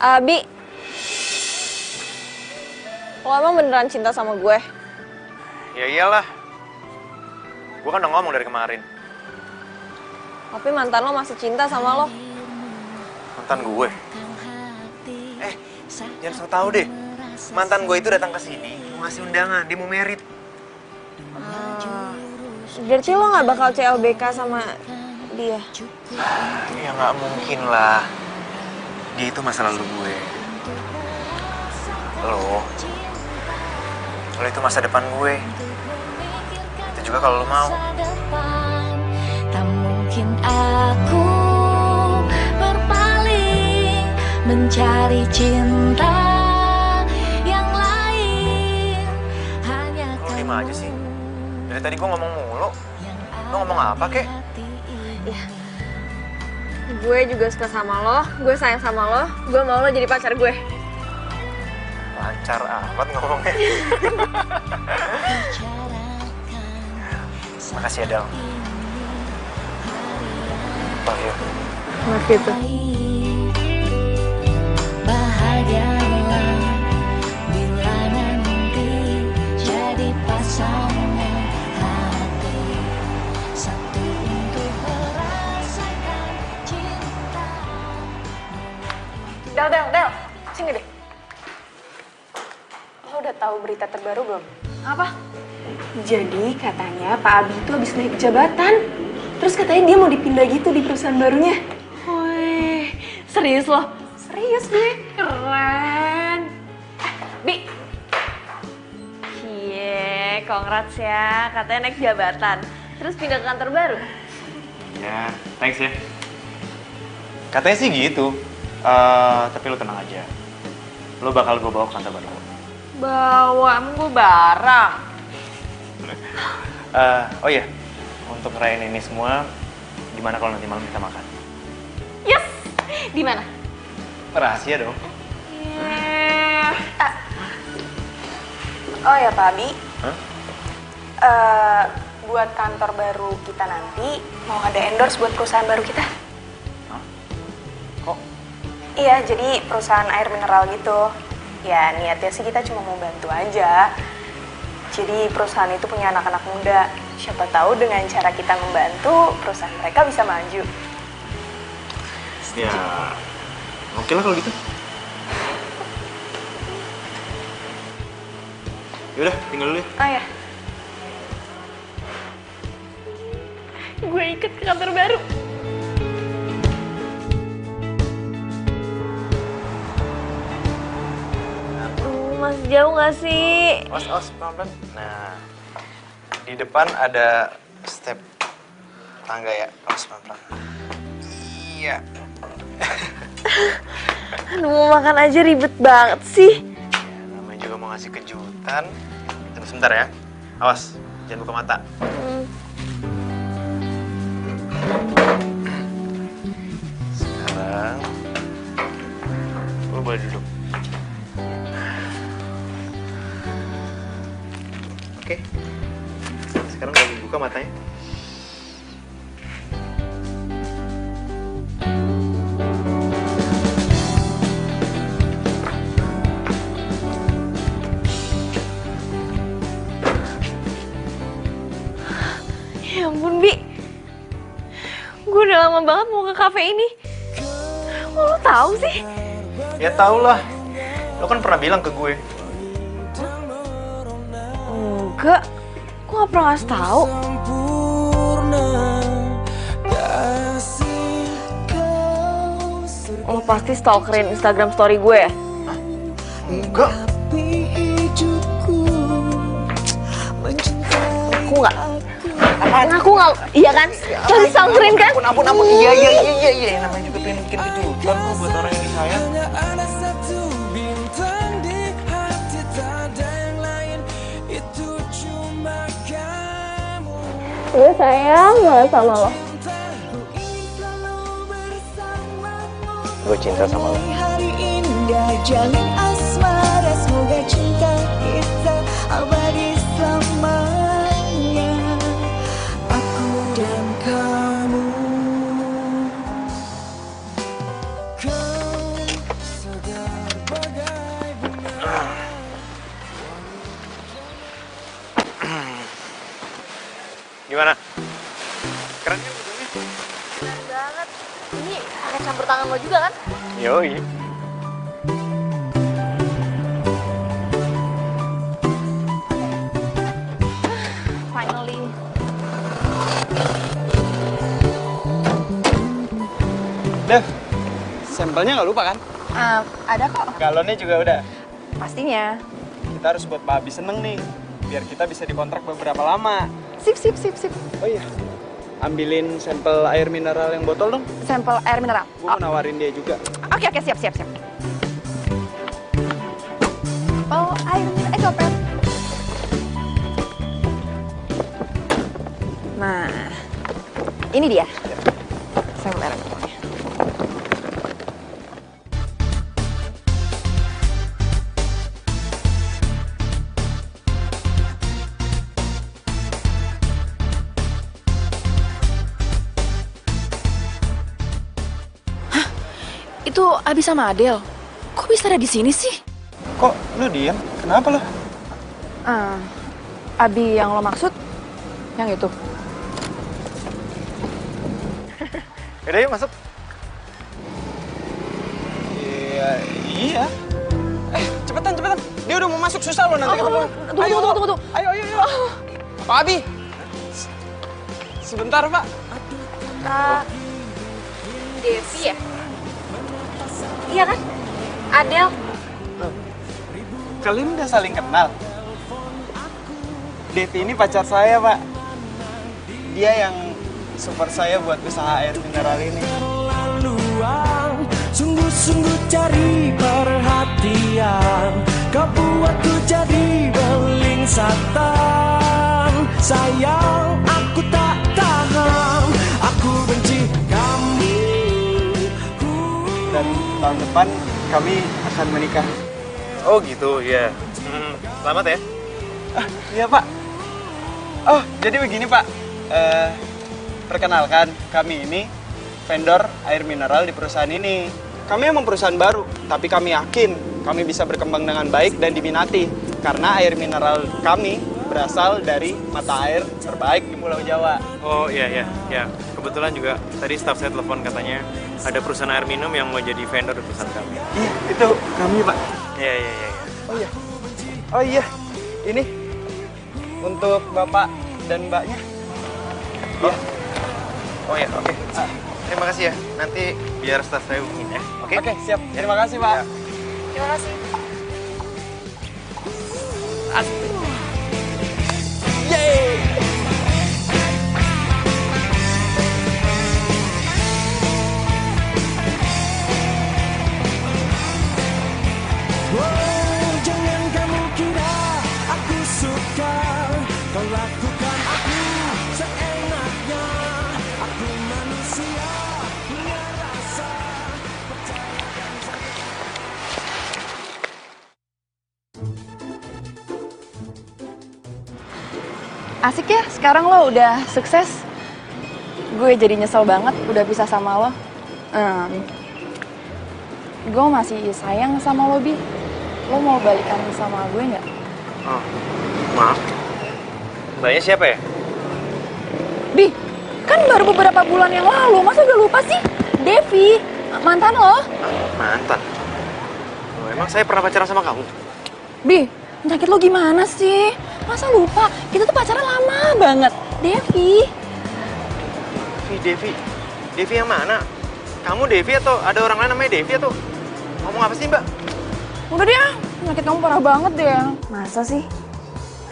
Abi, lo emang beneran cinta sama gue? Ya iyalah. Gue kan udah ngomong dari kemarin. Tapi mantan lo masih cinta sama lo? Mantan gue? Jangan so tau deh. Mantan gue itu datang ke sini mau ngasih undangan, dia mau merit. Berarti lo gak bakal CLBK sama dia? Ya nggak mungkin lah. Dia itu masa lalu gue. Lo itu masa depan gue. Itu juga kalau lo mau. Tak mungkin aku berpaling mencari cinta yang lain. Hanya Lo diem aja sih. Dari tadi gue ngomong mulu. Lo ngomong apa kek? Gue juga suka sama lo, gue sayang sama lo, gue mau lo jadi pacar gue. Lancar amat ngomongnya. Makasih ya, Del. Love you. Love you tuh. bahagialah bila nanti jadi pasangan hati satu untuk merasakan cinta. Del, sini deh. Lo udah tahu berita terbaru belum? Apa? Jadi katanya Pak Abi itu habis naik jabatan. Terus katanya dia mau dipindah gitu di perusahaan barunya. Wih, serius lo? Serius gue. Keren. Bi. Cie, congrats ya. Katanya naik jabatan. Terus pindah ke kantor baru. Ya, thanks ya. Katanya sih gitu. Tapi lu tenang aja. Lu bakal gue bawa ke kantor baru. Bawa, emang gue barang. Oh iya, untuk ngerayain ini semua, gimana kalau nanti malam kita makan? Yes! Di mana? Rahasia dong. Oh ya Pak Abi, Hah? buat kantor baru kita nanti mau ada endorse buat perusahaan baru kita. Kok? Iya, jadi perusahaan air mineral gitu. Ya niatnya sih kita cuma mau bantu aja. Jadi perusahaan itu punya anak-anak muda. Siapa tahu dengan cara kita membantu, perusahaan mereka bisa maju. Ya, oke lah kalau gitu. Yaudah, tinggal dulu ya. Oh ya. Gue ikut ke kantor baru. Mas jauh gak sih? Awas, pelan-pelan. Nah, di depan ada step tangga ya. Awas, pelan-pelan. Iya. Aduh, mau makan aja ribet banget sih. Ya, namanya juga mau ngasih kejutan. Tunggu sebentar ya. Awas, jangan buka mata. Sekarang, lu boleh duduk. Oke. Sekarang boleh buka matanya. Ya ampun, Bi. Gue udah lama banget mau ke kafe ini. Kok lo tahu sih? Ya tau lah. Lo kan pernah bilang ke gue. Enggak. Gue gak pernah ngasih tahu. Lo pasti stalkerin Instagram story gue ya? Enggak. Aku nggak. Aku nggak. Iya kan? Pasti stalkerin kan? Ampun. Iya. Namanya juga pengen bikin kejutan kok buat orang yang disayang. Gue sayang banget sama lo. Gue cinta sama lo. Hari indah jalin asmara, semoga cinta kita abadi selamanya. Aku dan kamu. Kau segar bagai bunga. Gimana? Keren kan ujungnya? Keren banget. Ini pakai campur tangan lo juga kan? Yoi. Finally. Dev, sampelnya nggak lupa kan? Ada kok. Galonnya juga udah. Pastinya. Kita harus buat Pak Abi seneng nih, biar kita bisa dikontrak beberapa lama. Sip. Oh iya, ambilin sampel air mineral yang botol dong. Sampel air mineral. Gue mau nawarin dia juga. Oke, siap. Oh, air mineral. Copet. Nah, ini dia. Sampel air mineralnya. Itu Abi sama Adel. Kok bisa ada di sini sih? Kok lu diam? Kenapa lo? Abi yang lo maksud? Yang itu? Yaudah yuk masuk. Iya. Cepetan. Dia udah mau masuk, susah lo nanti ketemu. Tunggu. Ayo. Pak Abi. Sebentar, Pak. Devi ya? Iya kan? Adel. Kalian udah saling kenal? Devi ini pacar saya, Pak. Dia yang support saya buat usaha air mineral ini. Laluan, sungguh-sungguh cari perhatian. Kau buatku jadi beling satan. Sayang, aku tak tahan. Aku benci kamu. Dan tahun depan kami akan menikah. Oh gitu, ya. Selamat ya. Iya, Pak. Oh, jadi begini, Pak. Perkenalkan, kami ini vendor air mineral di perusahaan ini. Kami emang perusahaan baru, tapi kami yakin kami bisa berkembang dengan baik dan diminati. Karena air mineral kami berasal dari mata air terbaik di Pulau Jawa. Oh iya. Kebetulan juga tadi staff saya telepon katanya ada perusahaan air minum yang mau jadi vendor di perusahaan kami. Iya, itu kami, Pak. Iya. Oh iya, ini untuk Bapak dan Mbaknya. Iya. Oh ya, oke. Terima kasih ya. Nanti biar staff saya hubungin ya. Oke? Oke, siap. Terima kasih, Pak. Ya. Terima kasih. Oh, jangan kamu kira aku suka. Kau lakukan aku seenaknya. Aku manusia punya rasa. Asik ya, sekarang lo udah sukses. Gue jadi nyesel banget udah pisah sama lo. Gue masih sayang sama lo, Bi. Lo mau balikan sama gue nggak? Oh, maaf. Mbaknya siapa ya? Bi, kan baru beberapa bulan yang lalu, masa udah lupa sih? Devi, mantan lo. Mantan. Oh, emang saya pernah pacaran sama kamu? Bi, penyakit lo gimana sih? Masa lupa? Kita tuh pacaran lama banget. Devi. Devi yang mana? Kamu Devi atau ada orang lain namanya Devi atau ngomong apa sih, Mbak? Udah deh, penyakit kamu parah banget deh. Masa sih?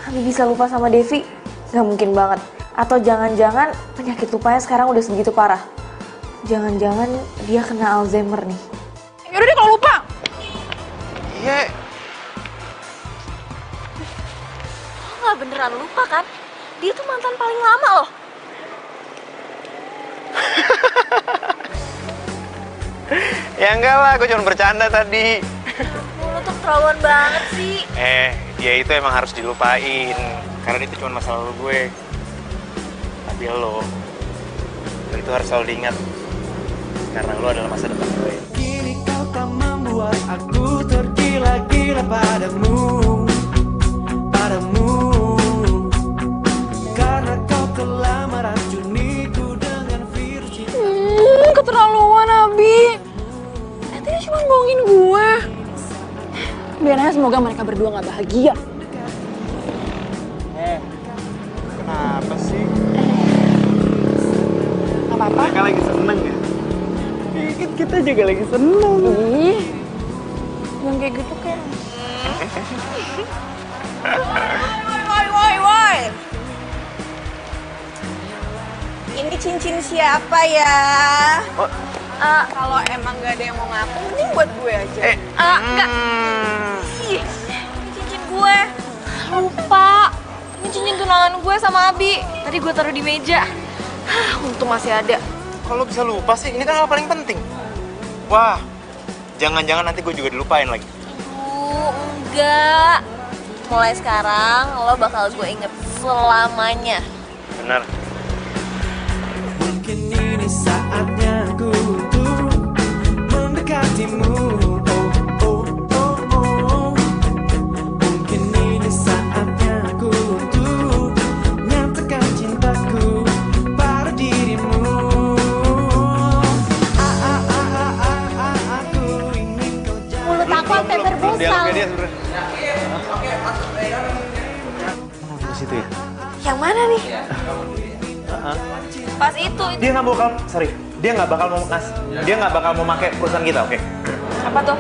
Abi bisa lupa sama Devi? Gak mungkin banget. Atau jangan-jangan penyakit lupanya sekarang udah segitu parah. Jangan-jangan dia kena Alzheimer nih. Yaudah deh kalau lupa. Iya. Lo nggak beneran lupa kan? Dia tuh mantan paling lama loh. Ya enggak lah, gue cuma bercanda tadi. Lo tuh keterlaluan banget sih. Dia itu emang harus dilupain. Karena itu cuma masa lalu gue. Tapi lo itu harus selalu diingat. Karena lo adalah masa depan gue. Kini kau tak membuat aku tergila-gila padamu. Karena kau telah meracuniku dengan virus cinta. Keterlaluan, Abi. Dia cuma bohongin gue. Biar aja semoga mereka berdua gak bahagia. Kenapa sih? Gak apa-apa. Mereka lagi seneng ya? Kita juga lagi seneng. Ih, yang kayak gitu kayak. Woi. Ini cincin siapa ya? Kalau emang gak ada yang mau ngaku, mending buat gue aja. Enggak. Ih, ini cincin gue. Lupa. Ini cincin tunangan gue sama Abi. Tadi gue taruh di meja. Untung masih ada. Kalau bisa lupa sih, ini kan hal paling penting. Wah, jangan-jangan nanti gue juga dilupain lagi. Enggak. Mulai sekarang lo bakal gue inget selamanya. Benar. Mungkin ini saatnya ku untuk mendekatimu. Oh. Mungkin ini saatnya ku untuk nyatakan cintaku pada dirimu. Aku ingin kau jadi. Mulut aku sampai berbusang. Dia sebenernya. Di situ ya? Yang mana nih? Pas itu. Dia nggak bakal, dia nggak bakal mau pakai perusahaan kita, oke? Apa tuh?